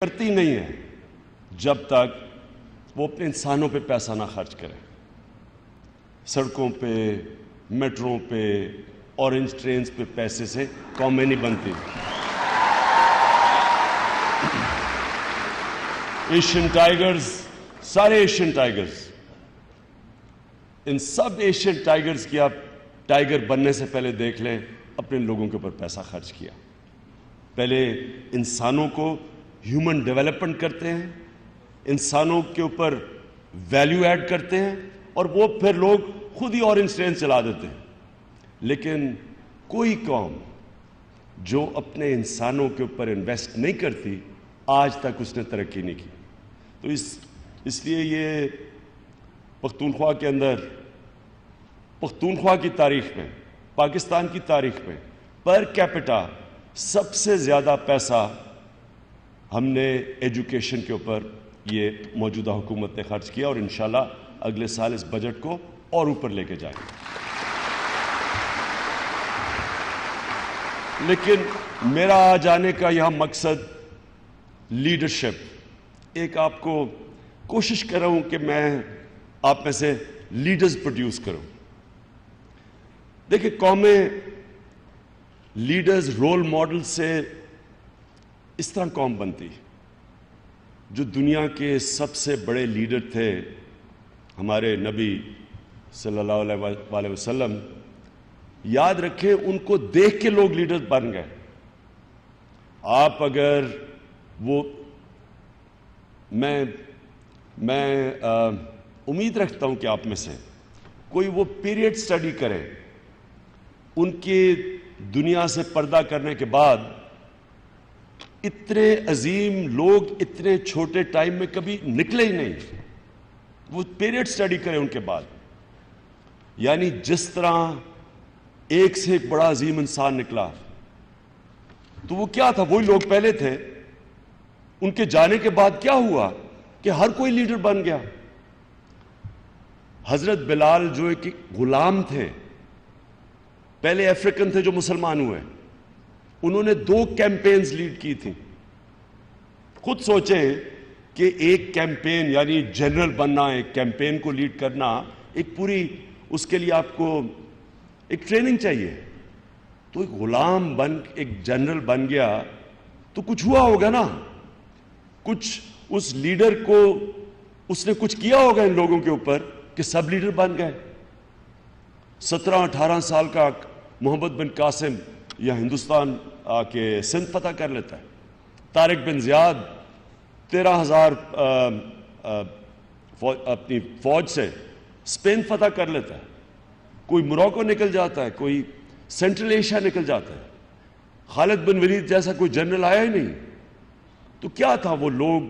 کرتی نہیں ہے جب تک وہ اپنے انسانوں پہ پیسہ نہ خرچ کرے. سڑکوں پہ، میٹروں پہ، اورنج ٹرینز پہ پیسے سے قومیں نہیں بنتی. ایشین ٹائیگرز، سارے ایشین ٹائیگرز، ان سب ایشین ٹائیگرز کی آپ ٹائیگر بننے سے پہلے دیکھ لیں اپنے لوگوں کے اوپر پیسہ خرچ کیا. پہلے انسانوں کو ہیومن ڈیولپمنٹ کرتے ہیں، انسانوں کے اوپر ویلیو ایڈ کرتے ہیں، اور وہ پھر لوگ خود ہی اورنج ٹرین چلا دیتے ہیں. لیکن کوئی قوم جو اپنے انسانوں کے اوپر انویسٹ نہیں کرتی آج تک اس نے ترقی نہیں کی. تو اس لیے یہ پختونخوا کے اندر، پختونخوا کی تاریخ میں، پاکستان کی تاریخ میں پر کیپٹا سب سے زیادہ پیسہ ہم نے ایجوکیشن کے اوپر یہ موجودہ حکومت نے خرچ کیا، اور انشاءاللہ اگلے سال اس بجٹ کو اور اوپر لے کے جائیں گے. لیکن میرا آج آنے کا یہاں مقصد لیڈرشپ، ایک آپ کو کوشش کر رہا ہوں کہ میں آپ میں سے لیڈرز پروڈیوس کروں. دیکھیں، قومیں لیڈرز، رول ماڈل سے اس طرح قوم بنتی. جو دنیا کے سب سے بڑے لیڈر تھے ہمارے نبی صلی اللہ علیہ وسلم، یاد رکھیں ان کو دیکھ کے لوگ لیڈر بن گئے. آپ اگر وہ میں امید رکھتا ہوں کہ آپ میں سے کوئی وہ پیریڈ سٹڈی کرے ان کے دنیا سے پردہ کرنے کے بعد، اتنے عظیم لوگ اتنے چھوٹے ٹائم میں کبھی نکلے ہی نہیں. وہ پیریڈ سٹڈی کرے ان کے بعد، یعنی جس طرح ایک سے ایک بڑا عظیم انسان نکلا، تو وہ کیا تھا؟ وہی لوگ پہلے تھے. ان کے جانے کے بعد کیا ہوا کہ ہر کوئی لیڈر بن گیا. حضرت بلال جو ایک غلام تھے، پہلے افریقن تھے جو مسلمان ہوئے، انہوں نے 2 کیمپینز لیڈ کی تھی. خود سوچیں کہ ایک کیمپین، یعنی جنرل بننا، ایک کیمپین کو لیڈ کرنا، ایک پوری، اس کے لیے آپ کو ایک ٹریننگ چاہیے. تو ایک غلام بن ایک جنرل بن گیا تو کچھ ہوا ہوگا نا، کچھ اس لیڈر کو اس نے کچھ کیا ہوگا ان لوگوں کے اوپر کہ سب لیڈر بن گئے. 17-18 سال کا محمد بن قاسم یا ہندوستان کے سندھ فتح کر لیتا ہے. طارق بن زیاد 13,000 اپنی فوج سے اسپین فتح کر لیتا ہے. کوئی موروکو نکل جاتا ہے، کوئی سینٹرل ایشیا نکل جاتا ہے. خالد بن ولید جیسا کوئی جنرل آیا ہی نہیں. تو کیا تھا وہ لوگ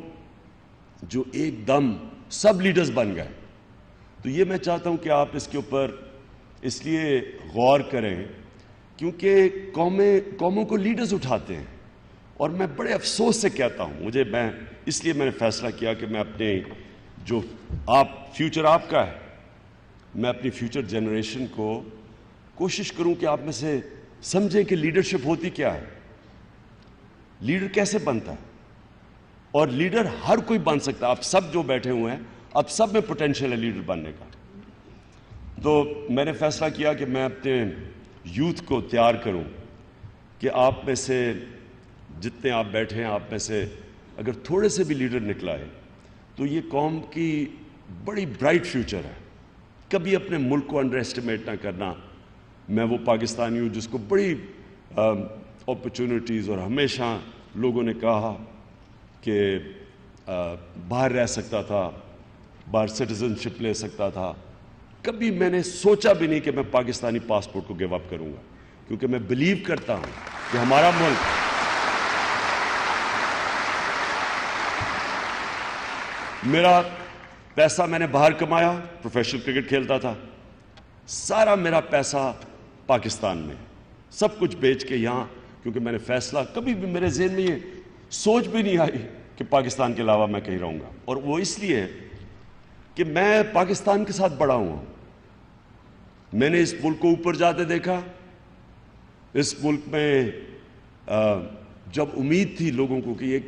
جو ایک دم سب لیڈرز بن گئے. تو یہ میں چاہتا ہوں کہ آپ اس کے اوپر اس لیے غور کریں کیونکہ قوموں کو لیڈرز اٹھاتے ہیں. اور میں بڑے افسوس سے کہتا ہوں، اس لیے میں نے فیصلہ کیا کہ میں اپنے جو فیوچر آپ کا ہے، میں اپنی فیوچر جنریشن کو کوشش کروں کہ آپ میں سے سمجھیں کہ لیڈرشپ ہوتی کیا ہے، لیڈر کیسے بنتا ہے. اور لیڈر ہر کوئی بن سکتا ہے. آپ سب جو بیٹھے ہوئے ہیں، اب سب میں پوٹینشیل ہے لیڈر بننے کا. تو میں نے فیصلہ کیا کہ میں اپنے یوتھ کو تیار کروں کہ آپ میں سے جتنے آپ بیٹھے ہیں، آپ میں سے اگر تھوڑے سے بھی لیڈر نکلا ہے تو یہ قوم کی بڑی برائٹ فیوچر ہے. کبھی اپنے ملک کو انڈر ایسٹیمیٹ نہ کرنا. میں وہ پاکستانی ہوں جس کو بڑی اپرچونٹیز، اور ہمیشہ لوگوں نے کہا کہ باہر رہ سکتا تھا، باہر سٹیزن شپ لے سکتا تھا. کبھی میں نے سوچا بھی نہیں کہ میں پاکستانی پاسپورٹ کو گیو اپ کروں گا، کیونکہ میں بلیو کرتا ہوں کہ ہمارا ملک میرا پیسہ میں نے باہر کمایا، پروفیشنل کرکٹ کھیلتا تھا، سارا میرا پیسہ پاکستان میں، سب کچھ بیچ کے یہاں، کیونکہ میں نے فیصلہ، کبھی بھی میرے ذہن میں یہ سوچ بھی نہیں آئی کہ پاکستان کے علاوہ میں کہیں رہوں گا. اور وہ اس لیے کہ میں پاکستان کے ساتھ بڑا ہوں. میں نے اس ملک کو اوپر جاتے دیکھا. اس ملک میں جب امید تھی لوگوں کو کہ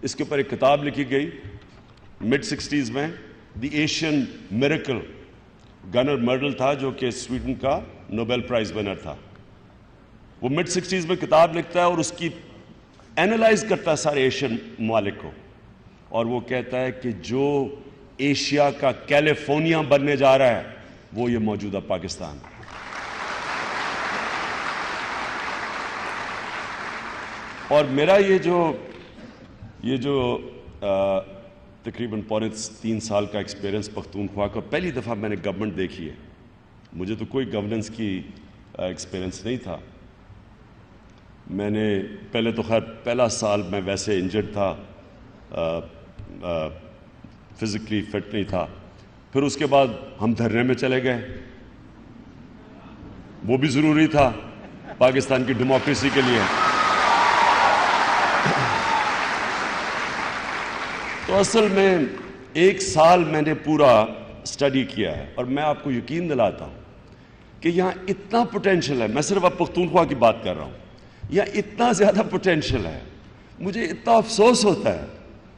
اس کے اوپر ایک کتاب لکھی گئی مڈ 60s میں، دی ایشین میریکل. گنر مرڈل تھا جو کہ سویڈن کا نوبیل پرائز ونر تھا. وہ مڈ 60s میں کتاب لکھتا ہے اور اس کی اینالائز کرتا ہے سارے ایشین ممالک کو، اور وہ کہتا ہے کہ جو ایشیا کا کیلیفورنیا بننے جا رہا ہے وہ یہ موجودہ پاکستان ہے. اور میرا یہ جو تقریباً 3 سال کا ایکسپیرینس پختونخوا کا، پہلی دفعہ میں نے گورنمنٹ دیکھی ہے. مجھے تو کوئی گورننس کی ایکسپیرینس نہیں تھا. میں نے پہلے تو خیر پہلا سال میں ویسے انجرڈ تھا، فزیکلی فٹ نہیں تھا. پھر اس کے بعد ہم دھرنے میں چلے گئے، وہ بھی ضروری تھا پاکستان کی ڈیموکریسی کے لیے. تو اصل میں 1 سال میں نے پورا اسٹڈی کیا ہے، اور میں آپ کو یقین دلاتا ہوں کہ یہاں اتنا پوٹینشیل ہے. میں صرف اب پختونخوا کی بات کر رہا ہوں. یہاں اتنا زیادہ پوٹینشیل ہے. مجھے اتنا افسوس ہوتا ہے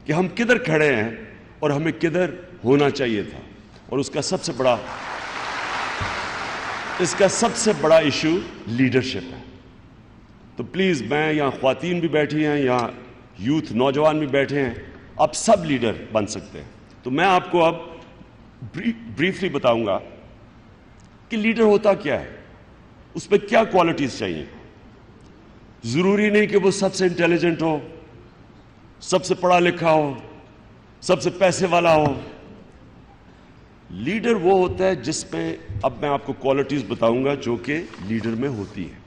کہ ہم کدھر کھڑے ہیں اور ہمیں کدھر ہونا چاہیے تھا. اور اس کا سب سے بڑا ایشو لیڈرشپ ہے. تو پلیز، میں یہاں خواتین بھی بیٹھی ہیں، یہاں یوتھ نوجوان بھی بیٹھے ہیں، آپ سب لیڈر بن سکتے ہیں. تو میں آپ کو اب بریفلی بتاؤں گا کہ لیڈر ہوتا کیا ہے، اس پہ کیا کوالٹیز چاہیے. ضروری نہیں کہ وہ سب سے انٹیلیجنٹ ہو، سب سے پڑھا لکھا ہو، سب سے پیسے والا ہو. لیڈر وہ ہوتا ہے جس میں، اب میں آپ کو کوالٹیز بتاؤں گا جو کہ لیڈر میں ہوتی ہیں.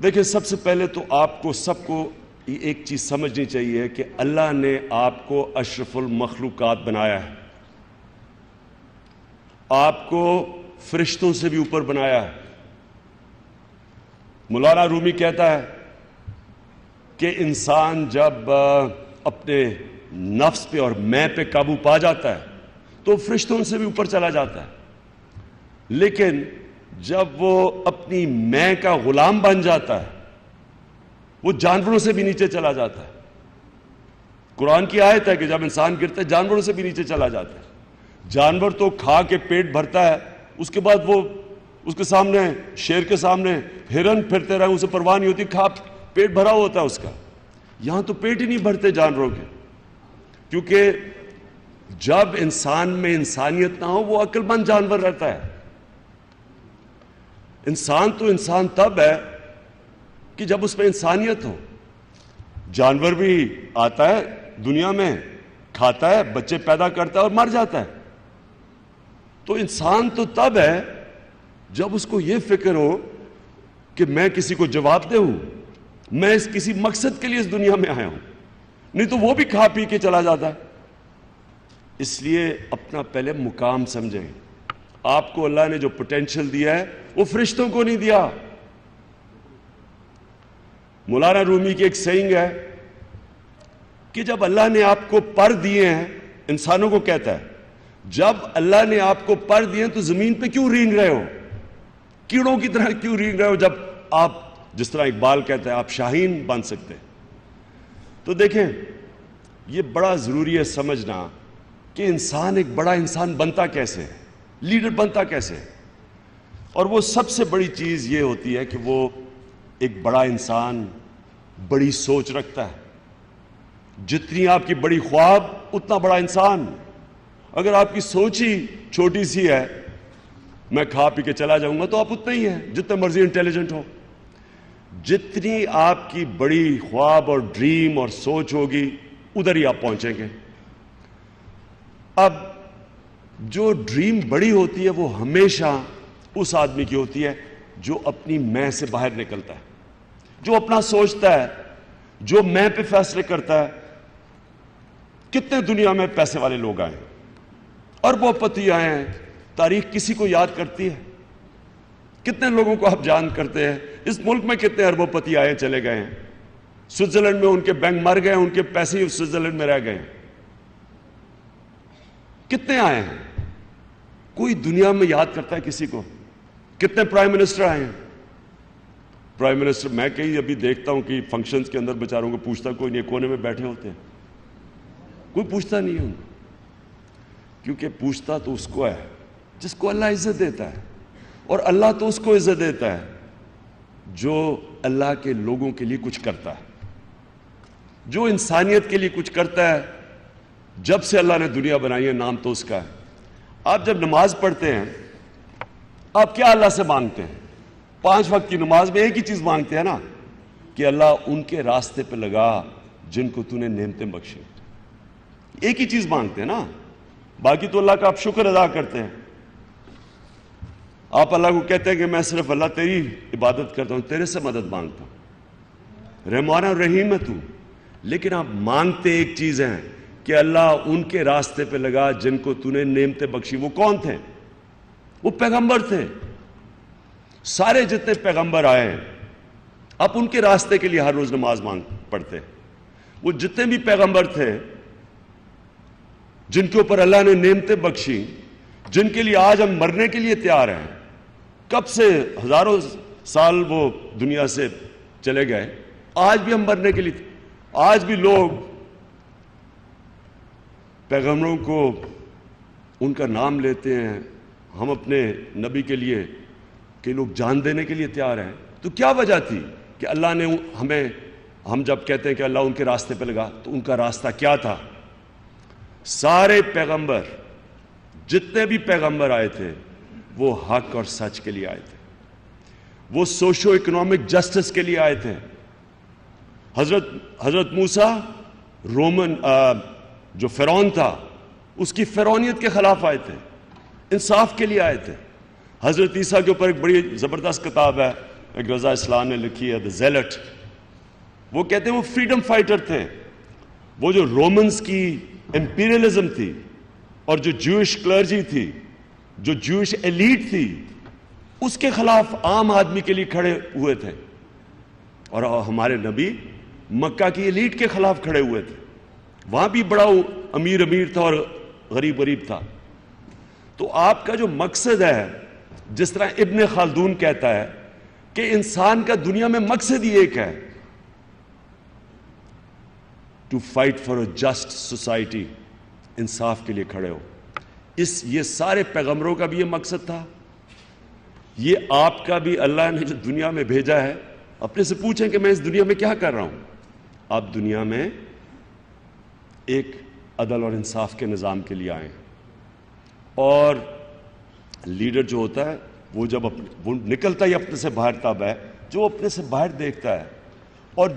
دیکھیں، سب سے پہلے تو آپ کو سب کو ایک چیز سمجھنی چاہیے کہ اللہ نے آپ کو اشرف المخلوقات بنایا ہے، آپ کو فرشتوں سے بھی اوپر بنایا ہے. مولانا رومی کہتا ہے کہ انسان جب اپنے نفس پہ اور میں پہ قابو پا جاتا ہے تو فرشتوں سے بھی اوپر چلا جاتا ہے، لیکن جب وہ اپنی میں کا غلام بن جاتا ہے وہ جانوروں سے بھی نیچے چلا جاتا ہے. قرآن کی آیت ہے کہ جب انسان گرتا ہے جانوروں سے بھی نیچے چلا جاتا ہے. جانور تو کھا کے پیٹ بھرتا ہے، اس کے بعد وہ اس کے سامنے، شیر کے سامنے ہرن پھرتے رہے، اسے پرواہ نہیں ہوتی، کھا پیٹ بھرا ہوتا ہے اس کا. یہاں تو پیٹ ہی نہیں بھرتے جانوروں کے، کیونکہ جب انسان میں انسانیت نہ ہو وہ عقل مند جانور رہتا ہے. انسان تو انسان تب ہے کہ جب اس میں انسانیت ہو. جانور بھی آتا ہے دنیا میں، کھاتا ہے، بچے پیدا کرتا ہے اور مر جاتا ہے. تو انسان تو تب ہے جب اس کو یہ فکر ہو کہ میں کسی کو جواب دے ہوں، میں کسی مقصد کے لیے اس دنیا میں آیا ہوں. نہیں تو وہ بھی کھا پی کے چلا جاتا ہے. اس لیے اپنا پہلے مقام سمجھیں. آپ کو اللہ نے جو پوٹینشیل دیا ہے وہ فرشتوں کو نہیں دیا. مولانا رومی کی ایک سینگ ہے کہ جب اللہ نے آپ کو پر دیے ہیں، انسانوں کو کہتا ہے، جب اللہ نے آپ کو پر دیے ہیں تو زمین پہ کیوں رینگ رہے ہو، کیڑوں کی طرح کیوں رینگ رہے ہو، جب آپ، جس طرح اقبال کہتا ہے، آپ شاہین بن سکتے. تو دیکھیں، یہ بڑا ضروری ہے سمجھنا کہ انسان ایک بڑا انسان بنتا کیسے ہے، لیڈر بنتا کیسے ہے. اور وہ سب سے بڑی چیز یہ ہوتی ہے کہ وہ ایک بڑا انسان بڑی سوچ رکھتا ہے. جتنی آپ کی بڑی خواب اتنا بڑا انسان. اگر آپ کی سوچ ہی چھوٹی سی ہے، میں کھا پی کے چلا جاؤں گا، تو آپ اتنا ہی ہیں جتنے مرضی انٹیلیجنٹ ہو. جتنی آپ کی بڑی خواب اور ڈریم اور سوچ ہوگی ادھر ہی آپ پہنچیں گے. اب جو ڈریم بڑی ہوتی ہے وہ ہمیشہ اس آدمی کی ہوتی ہے جو اپنی میں سے باہر نکلتا ہے، جو اپنا سوچتا ہے، جو میں پہ فیصلے کرتا ہے. کتنے دنیا میں پیسے والے لوگ آئے ہیں، اربوں پتی آئے ہیں، تاریخ کسی کو یاد کرتی ہے؟ کتنے لوگوں کو آپ جان کرتے ہیں؟ اس ملک میں کتنے اربوں پتی آئے چلے گئے ہیں؟ سوئٹزرلینڈ میں ان کے بینک مر گئے، ان کے پیسے سوئٹزرلینڈ میں رہ گئے ہیں. کتنے آئے ہیں؟ کوئی دنیا میں یاد کرتا ہے کسی کو؟ کتنے پرائم منسٹر آئے ہیں؟ پرائم منسٹر، میں کہیں ابھی دیکھتا ہوں کہ فنکشنز کے اندر بیچاروں کو پوچھتا کوئی نہیں، کونے میں بیٹھے ہوتے ہیں، کوئی پوچھتا نہیں ہے ان کو، کیونکہ پوچھتا تو اس کو ہے جس کو اللہ عزت دیتا ہے، اور اللہ تو اس کو عزت دیتا ہے جو اللہ کے لوگوں کے لیے کچھ کرتا ہے، جو انسانیت کے لیے کچھ کرتا ہے۔ جب سے اللہ نے دنیا بنائی ہے نام تو اس کا ہے۔ آپ جب نماز پڑھتے ہیں آپ کیا اللہ سے مانگتے ہیں؟ 5 وقت کی نماز میں ایک ہی چیز مانگتے ہیں نا، کہ اللہ ان کے راستے پہ لگا جن کو تو نے نعمتیں بخشی، ایک ہی چیز مانگتے ہیں نا، باقی تو اللہ کا آپ شکر ادا کرتے ہیں۔ آپ اللہ کو کہتے ہیں کہ میں صرف اللہ تیری عبادت کرتا ہوں، تیرے سے مدد مانگتا ہوں، رحمان اور رحیم ہے تو، لیکن آپ مانگتے ایک چیز ہے کہ اللہ ان کے راستے پہ لگا جن کو تو نے نعمتیں بخشی۔ وہ کون تھے؟ وہ پیغمبر تھے، سارے جتنے پیغمبر آئے ہیں آپ ان کے راستے کے لیے ہر روز نماز پڑھتے ہیں۔ وہ جتنے بھی پیغمبر تھے جن کے اوپر اللہ نے نعمتیں بخشی، جن کے لیے آج ہم مرنے کے لیے تیار ہیں، کب سے ہزاروں سال وہ دنیا سے چلے گئے، آج بھی ہم مرنے کے لیے، آج بھی لوگ پیغمبروں کو ان کا نام لیتے ہیں، ہم اپنے نبی کے لیے کہ لوگ جان دینے کے لیے تیار ہیں۔ تو کیا وجہ تھی کہ اللہ نے ہم جب کہتے ہیں کہ اللہ ان کے راستے پہ لگا، تو ان کا راستہ کیا تھا؟ سارے پیغمبر، جتنے بھی پیغمبر آئے تھے وہ حق اور سچ کے لیے آئے تھے، وہ سوشو اکنامک جسٹس کے لیے آئے تھے۔ حضرت موسیٰ رومن جو فرعون تھا اس کی فرعونیت کے خلاف آئے تھے، انصاف کے لیے آئے تھے۔ حضرت عیسیٰ کے اوپر ایک بڑی زبردست کتاب ہے، ایک رضا اسلام نے لکھی ہے، دی زیلٹ۔ وہ کہتے ہیں وہ فریڈم فائٹر تھے، وہ جو رومنز کی امپیریلزم تھی اور جو جوئش کلرجی تھی، جو جوئش ایلیٹ تھی، اس کے خلاف عام آدمی کے لیے کھڑے ہوئے تھے، اور ہمارے نبی مکہ کی ایلیٹ کے خلاف کھڑے ہوئے تھے۔ وہاں بھی بڑا امیر تھا اور غریب تھا۔ تو آپ کا جو مقصد ہے، جس طرح ابن خلدون کہتا ہے کہ انسان کا دنیا میں مقصد ہی ایک ہے، to fight for a just society, انصاف کے لیے کھڑے ہو۔ یہ سارے پیغمبروں کا بھی یہ مقصد تھا، یہ آپ کا بھی اللہ نے جو دنیا میں بھیجا ہے۔ اپنے سے پوچھیں کہ میں اس دنیا میں کیا کر رہا ہوں؟ آپ دنیا میں ایک عدل اور انصاف کے نظام کے لیے آئے ہیں، اور لیڈر جو ہوتا ہے وہ جب وہ نکلتا ہی اپنے سے باہر تب ہے جو اپنے سے باہر دیکھتا ہے، اور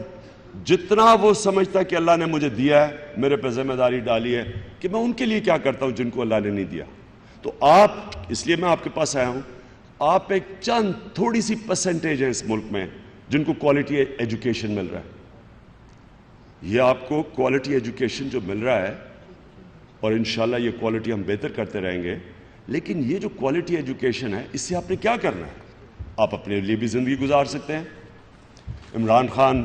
جتنا وہ سمجھتا ہے کہ اللہ نے مجھے دیا ہے، میرے پہ ذمہ داری ڈالی ہے کہ میں ان کے لیے کیا کرتا ہوں جن کو اللہ نے نہیں دیا۔ تو آپ، اس لیے میں آپ کے پاس آیا ہوں، آپ ایک چند تھوڑی سی پرسنٹیج ہیں اس ملک میں جن کو کوالٹی ایجوکیشن مل رہا ہے۔ یہ آپ کو کوالٹی ایجوکیشن جو مل رہا ہے، اور انشاءاللہ یہ کوالٹی ہم بہتر کرتے رہیں گے، لیکن یہ جو کوالٹی ایجوکیشن ہے اس سے آپ نے کیا کرنا ہے؟ آپ اپنے لیے بھی زندگی گزار سکتے ہیں۔ عمران خان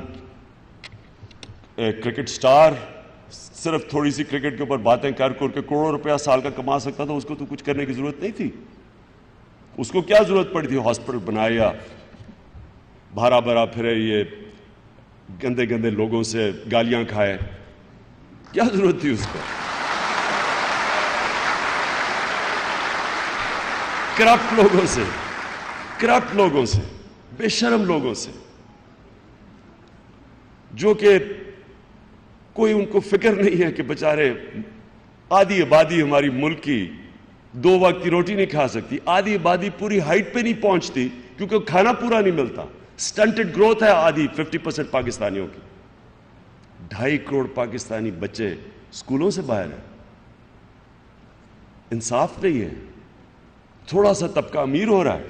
کرکٹ سٹار صرف تھوڑی سی کرکٹ کے اوپر باتیں کر کے کروڑوں روپیہ سال کا کما سکتا تھا، اس کو تو کچھ کرنے کی ضرورت نہیں تھی۔ اس کو کیا ضرورت پڑی تھی ہاسپٹل بنائے یا بھرا پھرے یہ گندے لوگوں سے گالیاں کھائے؟ کیا ضرورت تھی اس کو؟ کرپٹ لوگوں سے، بے شرم لوگوں سے، جو کہ کوئی ان کو فکر نہیں ہے کہ بچارے آدھی آبادی ہماری ملک کی 2 وقت کی روٹی نہیں کھا سکتی، آدھی آبادی پوری ہائٹ پہ نہیں پہنچتی کیونکہ کھانا پورا نہیں ملتا، سٹنٹڈ گروتھ ہے آدھی 50% پاکستانیوں کی، 2.5 کروڑ پاکستانی بچے اسکولوں سے باہر ہیں۔ انصاف نہیں ہے، تھوڑا سا طبقہ امیر ہو رہا ہے،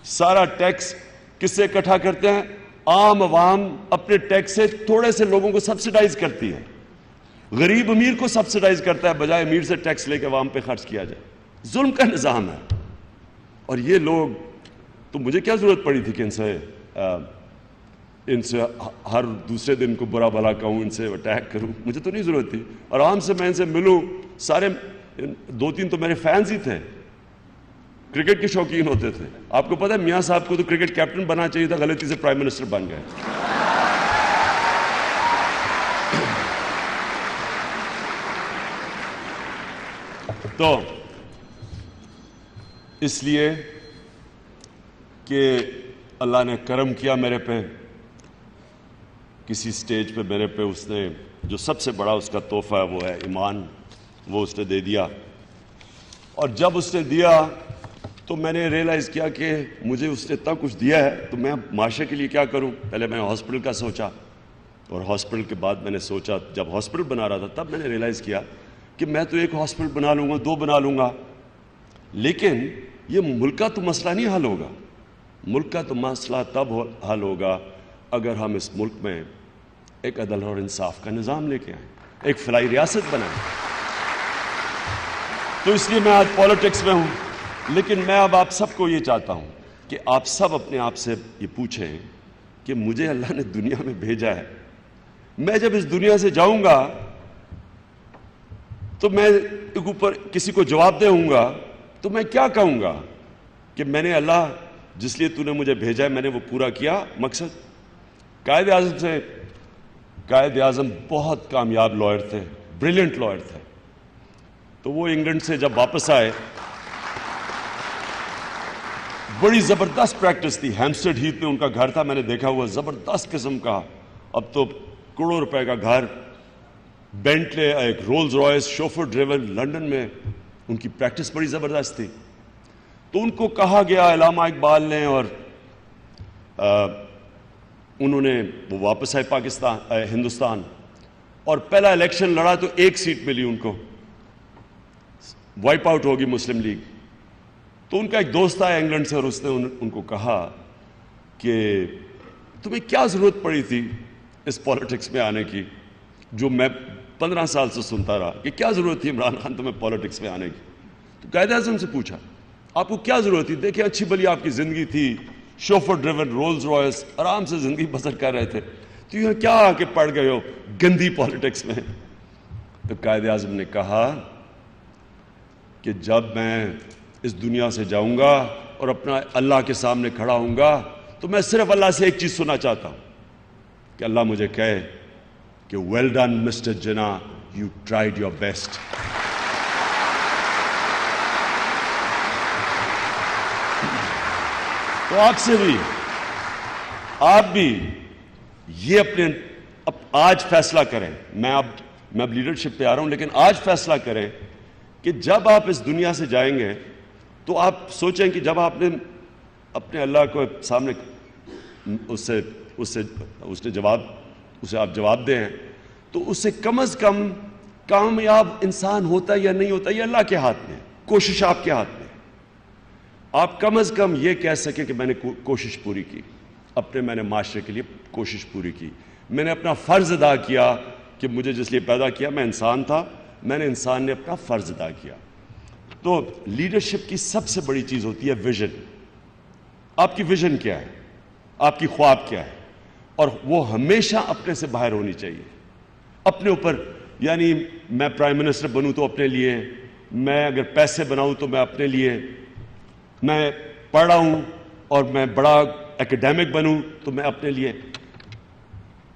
سارا ٹیکس کس سے اکٹھا کرتے ہیں؟ عام عوام اپنے ٹیکس سے تھوڑے سے لوگوں کو سبسڈائز کرتی ہے، غریب امیر کو سبسڈائز کرتا ہے بجائے امیر سے ٹیکس لے کے عوام پہ خرچ کیا جائے۔ ظلم کا نظام ہے، اور یہ لوگ، تو مجھے کیا ضرورت پڑی تھی کہ ان سے ہر دوسرے دن کو برا بھلا کہوں، ان سے اٹیک کروں؟ مجھے تو نہیں ضرورت تھی، آرام سے میں ان سے ملوں، سارے 2-3 تو میرے فینز ہی تھے، کرکٹ کے شوقین ہوتے تھے. آپ کو پتا ہے میاں صاحب کو تو کرکٹ کیپٹن بننا چاہیے تھا, غلطی سے پرائم منسٹر بن گئے. تو اس لیے کہ اللہ نے کرم کیا میرے پہ, کسی سٹیج پہ میرے پہ اس نے جو سب سے بڑا اس کا تحفہ ہے وہ ہے ایمان, وہ اس نے دے دیا. اور جب اس نے دیا تو میں نے ریئلائز کیا کہ مجھے اس نے اتنا کچھ دیا ہے تو میں معاشرے کے لیے کیا کروں. پہلے میں نے ہاسپٹل کا سوچا, اور ہاسپٹل کے بعد میں نے سوچا, جب ہاسپٹل بنا رہا تھا تب میں نے ریئلائز کیا کہ میں تو ایک ہاسپٹل بنا لوں گا, 2 بنا لوں گا, لیکن یہ ملک کا تو مسئلہ نہیں حل ہوگا. ملک کا تو مسئلہ تب حل ہوگا اگر ہم اس ملک میں ایک عدل اور انصاف کا نظام لے کے آئیں, ایک فلاحی ریاست بنائیں. تو اس لیے میں آج پالیٹکس میں ہوں, لیکن میں اب آپ سب کو یہ چاہتا ہوں کہ آپ سب اپنے آپ سے یہ پوچھیں کہ مجھے اللہ نے دنیا میں بھیجا ہے, میں جب اس دنیا سے جاؤں گا تو میں اوپر کسی کو جواب دے ہوں گا تو میں کیا کہوں گا کہ میں نے اللہ جس لیے تو نے مجھے بھیجا ہے میں نے وہ پورا کیا مقصد. قائد اعظم بہت کامیاب لائر تھے, بریلینٹ لائر تھے. تو وہ انگلینڈ سے جب واپس آئے, بڑی زبردست پریکٹس تھی. ہیمسٹڈ ہیتھ میں ان کا گھر تھا, میں نے دیکھا ہوا, زبردست قسم کا, اب تو کروڑوں روپے کا گھر, بینٹلے, ایک Rolls Royce, chauffeur driven. London میں ان کی پریکٹس بڑی زبردست تھی. تو ان کو کہا گیا علامہ اقبال نے, اور انہوں نے وہ واپس آئے ہندوستان, اور پہلا الیکشن لڑا تو 1 سیٹ ملی ان کو, وائپ آؤٹ ہوگی مسلم لیگ. تو ان کا ایک دوست آیا انگلینڈ سے, اور اس نے ان کو کہا کہ تمہیں کیا ضرورت پڑی تھی اس پالیٹکس میں آنے کی, جو میں 15 سال سے سنتا رہا کہ کیا ضرورت تھی عمران خان تمہیں پالیٹکس میں آنے کی. تو قائد اعظم سے پوچھا آپ کو کیا ضرورت تھی, دیکھیں اچھی بلی آپ کی زندگی تھی, شوفر ڈریون, رولز رائس, آرام سے زندگی بسر کر رہے تھے, تو یہاں کیا آ کے پڑ گئے ہو گندی پالیٹکس میں. تو قائد اعظم نے کہا کہ جب میں اس دنیا سے جاؤں گا اور اپنا اللہ کے سامنے کھڑا ہوں گا تو میں صرف اللہ سے ایک چیز سننا چاہتا ہوں کہ اللہ مجھے کہے کہ well done mister Jinnah, you tried your best. تو آپ سے بھی, آپ بھی یہ اپنے آج فیصلہ کریں. میں اب لیڈرشپ پہ آ رہا ہوں, لیکن آج فیصلہ کریں کہ جب آپ اس دنیا سے جائیں گے تو آپ سوچیں کہ جب آپ نے اپنے اللہ کو سامنے اسے آپ جواب دیں تو اس سے کم از کم کامیاب انسان ہوتا ہے یا نہیں ہوتا, یہ اللہ کے ہاتھ میں, کوشش آپ کے ہاتھ میں. آپ کم از کم یہ کہہ سکیں کہ میں نے کوشش پوری کی, میں نے معاشرے کے لیے کوشش پوری کی, میں نے اپنا فرض ادا کیا کہ مجھے جس لیے پیدا کیا میں انسان تھا, میں نے انسان نے اپنا فرض ادا کیا. تو لیڈرشپ کی سب سے بڑی چیز ہوتی ہے ویژن. آپ کی ویژن کیا ہے, آپ کی خواب کیا ہے, اور وہ ہمیشہ اپنے سے باہر ہونی چاہیے, اپنے اوپر. یعنی میں پرائم منسٹر بنوں تو اپنے لیے, میں اگر پیسے بناؤں تو میں اپنے لیے, میں پڑھ رہا ہوں اور میں بڑا ایکیڈیمک بنوں تو میں اپنے لیے.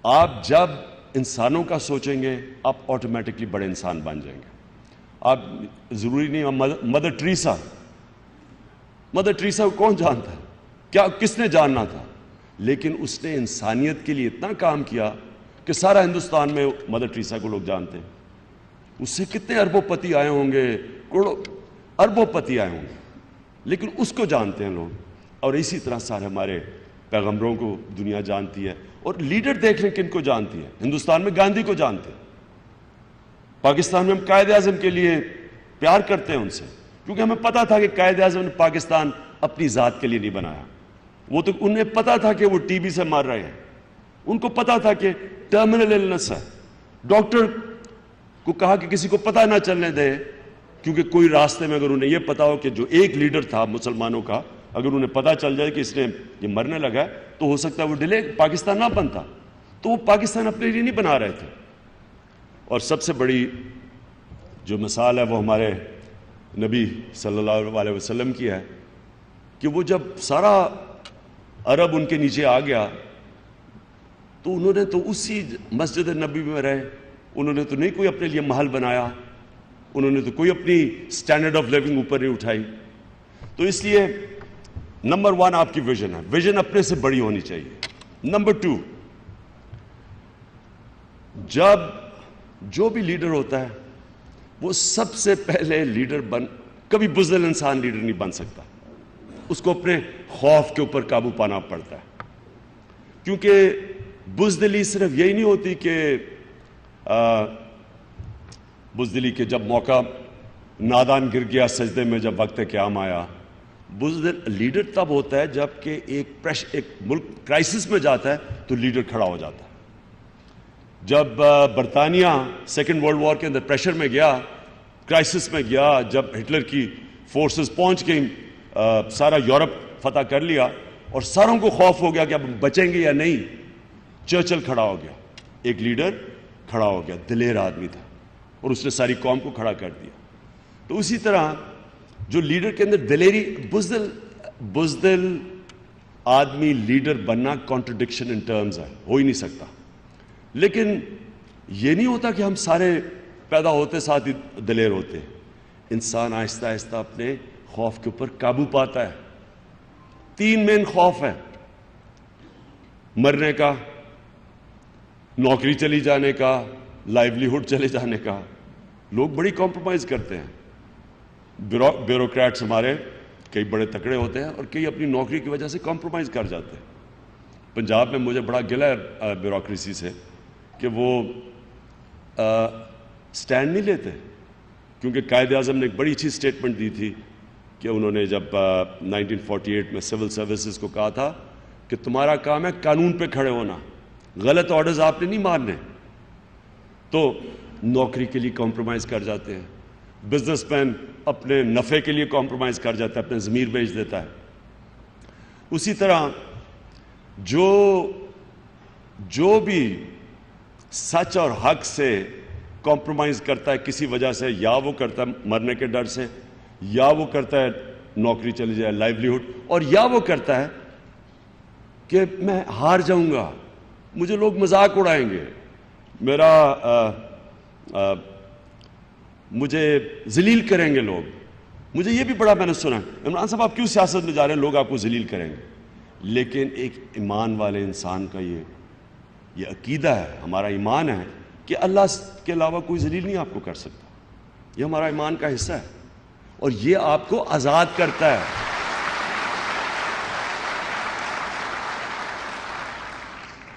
آپ جب انسانوں کا سوچیں گے آپ آٹومیٹکلی بڑے انسان بن جائیں گے. آپ ضروری نہیں, مدر ٹریسا کو کون جانتا ہے, کیا کس نے جاننا تھا, لیکن اس نے انسانیت کے لیے اتنا کام کیا کہ سارا ہندوستان میں مدر ٹریسا کو لوگ جانتے ہیں. اس سے کتنے اربوں پتی آئے ہوں گے, کروڑوں اربوں پتی آئے ہوں گے, لیکن اس کو جانتے ہیں لوگ. اور اسی طرح سارے ہمارے پیغمبروں کو دنیا جانتی ہے, اور لیڈر دیکھ لیں کن کو جانتی ہے. ہندوستان میں گاندھی کو جانتے ہیں, پاکستان میں ہم قائد اعظم کے لیے پیار کرتے ہیں ان سے, کیونکہ ہمیں پتا تھا کہ قائد اعظم نے پاکستان اپنی ذات کے لیے نہیں بنایا. وہ تو انہیں پتا تھا کہ وہ ٹی بی سے مر رہے ہیں, ان کو پتا تھا کہ ٹرمینل النس ہے. ڈاکٹر کو کہا کہ کسی کو پتہ نہ چلنے دے, کیونکہ کوئی راستے میں اگر انہیں یہ پتا ہو کہ جو ایک لیڈر تھا مسلمانوں کا, اگر انہیں پتہ چل جائے کہ اس نے یہ مرنے لگا ہے تو ہو سکتا ہے وہ ڈیلے پاکستان نہ بنتا. تو وہ پاکستان اپنے لیے نہیں بنا رہے تھے. اور سب سے بڑی جو مثال ہے وہ ہمارے نبی صلی اللہ علیہ وسلم کی ہے کہ وہ جب سارا عرب ان کے نیچے آ گیا تو انہوں نے تو اسی مسجد نبی میں رہے, انہوں نے تو نہیں کوئی اپنے لیے محل بنایا, انہوں نے تو کوئی اپنی سٹینڈرڈ آف لیونگ اوپر نہیں اٹھائی. تو اس لیے نمبر 1 آپ کی ویژن ہے, ویژن اپنے سے بڑی ہونی چاہیے. نمبر 2, جب جو بھی لیڈر ہوتا ہے وہ سب سے پہلے لیڈر کبھی بزدل انسان لیڈر نہیں بن سکتا, اس کو اپنے خوف کے اوپر قابو پانا پڑتا ہے. کیونکہ بزدلی صرف یہی نہیں ہوتی کہ بزدلی کے جب موقع نادان گر گیا سجدے میں جب وقت قیام آیا. بزدل لیڈر تب ہوتا ہے جب کہ ایک ملک کرائسس میں جاتا ہے تو لیڈر کھڑا ہو جاتا ہے. جب برطانیہ سیکنڈ ورلڈ وار کے اندر پریشر میں گیا, کرائسس میں گیا, جب ہٹلر کی فورسز پہنچ گئیں, سارا یورپ فتح کر لیا اور ساروں کو خوف ہو گیا کہ اب بچیں گے یا نہیں, چرچل کھڑا ہو گیا, ایک لیڈر کھڑا ہو گیا, دلیر آدمی تھا اور اس نے ساری قوم کو کھڑا کر دیا. تو اسی طرح جو لیڈر کے اندر دلیری, بزدل آدمی لیڈر بننا کانٹرڈکشن ان ٹرمز ہے, ہو ہی نہیں سکتا. لیکن یہ نہیں ہوتا کہ ہم سارے پیدا ہوتے ساتھ ہی دلیر ہوتے. انسان آہستہ آہستہ اپنے خوف کے اوپر قابو پاتا ہے. 3 مین خوف ہے, مرنے کا, نوکری چلی جانے کا, لائیولیہڈ چلے جانے کا. لوگ بڑی کمپرومائز کرتے ہیں. بیوروکریٹس ہمارے کئی بڑے تکڑے ہوتے ہیں اور کئی اپنی نوکری کی وجہ سے کمپرومائز کر جاتے ہیں. پنجاب میں مجھے بڑا گلہ ہے بیوروکریسی سے کہ وہ سٹینڈ نہیں لیتے, کیونکہ قائد اعظم نے ایک بڑی اچھی سٹیٹمنٹ دی تھی کہ انہوں نے جب 1948 میں سول سروسز کو کہا تھا کہ تمہارا کام ہے قانون پہ کھڑے ہونا, غلط آرڈرز آپ نے نہیں ماننے. تو نوکری کے لیے کمپرومائز کر جاتے ہیں. بزنس مین اپنے نفع کے لیے کمپرومائز کر جاتا ہے, اپنے ضمیر بیچ دیتا ہے. اسی طرح جو بھی سچ اور حق سے کمپرومائز کرتا ہے کسی وجہ سے, یا وہ کرتا ہے مرنے کے ڈر سے, یا وہ کرتا ہے نوکری چلی جائے, لائیولیہڈ, اور یا وہ کرتا ہے کہ میں ہار جاؤں گا, مجھے لوگ مذاق اڑائیں گے, مجھے ذلیل کریں گے لوگ. مجھے یہ بھی بڑا میں نے سنا, عمران صاحب آپ کیوں سیاست میں جا رہے ہیں, لوگ آپ کو ذلیل کریں گے. لیکن ایک ایمان والے انسان کا یہ عقیدہ ہے, ہمارا ایمان ہے کہ اللہ کے علاوہ کوئی ذلیل نہیں آپ کو کر سکتا. یہ ہمارا ایمان کا حصہ ہے اور یہ آپ کو آزاد کرتا ہے.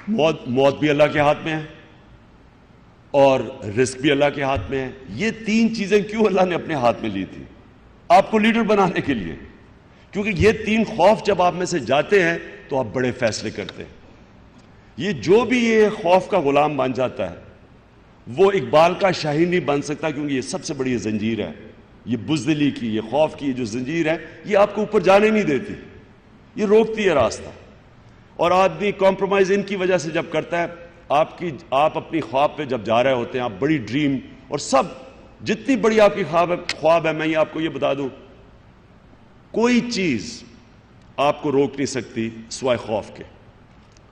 موت بھی اللہ کے ہاتھ میں ہے اور رزق بھی اللہ کے ہاتھ میں ہے. یہ 3 چیزیں کیوں اللہ نے اپنے ہاتھ میں لی تھی؟ آپ کو لیڈر بنانے کے لیے. کیونکہ یہ 3 خوف جب آپ میں سے جاتے ہیں تو آپ بڑے فیصلے کرتے ہیں. یہ جو بھی یہ خوف کا غلام بن جاتا ہے وہ اقبال کا شاہین نہیں بن سکتا, کیونکہ یہ سب سے بڑی زنجیر ہے. یہ بزدلی کی, یہ خوف کی جو زنجیر ہے, یہ آپ کو اوپر جانے نہیں دیتی, یہ روکتی ہے راستہ. اور آدمی کمپرومائز ان کی وجہ سے جب کرتا ہے, آپ اپنی خواب پہ جب جا رہے ہوتے ہیں, آپ بڑی ڈریم اور سب جتنی بڑی آپ کی خواب ہے, میں یہ آپ کو یہ بتا دوں, کوئی چیز آپ کو روک نہیں سکتی سوائے خوف کے.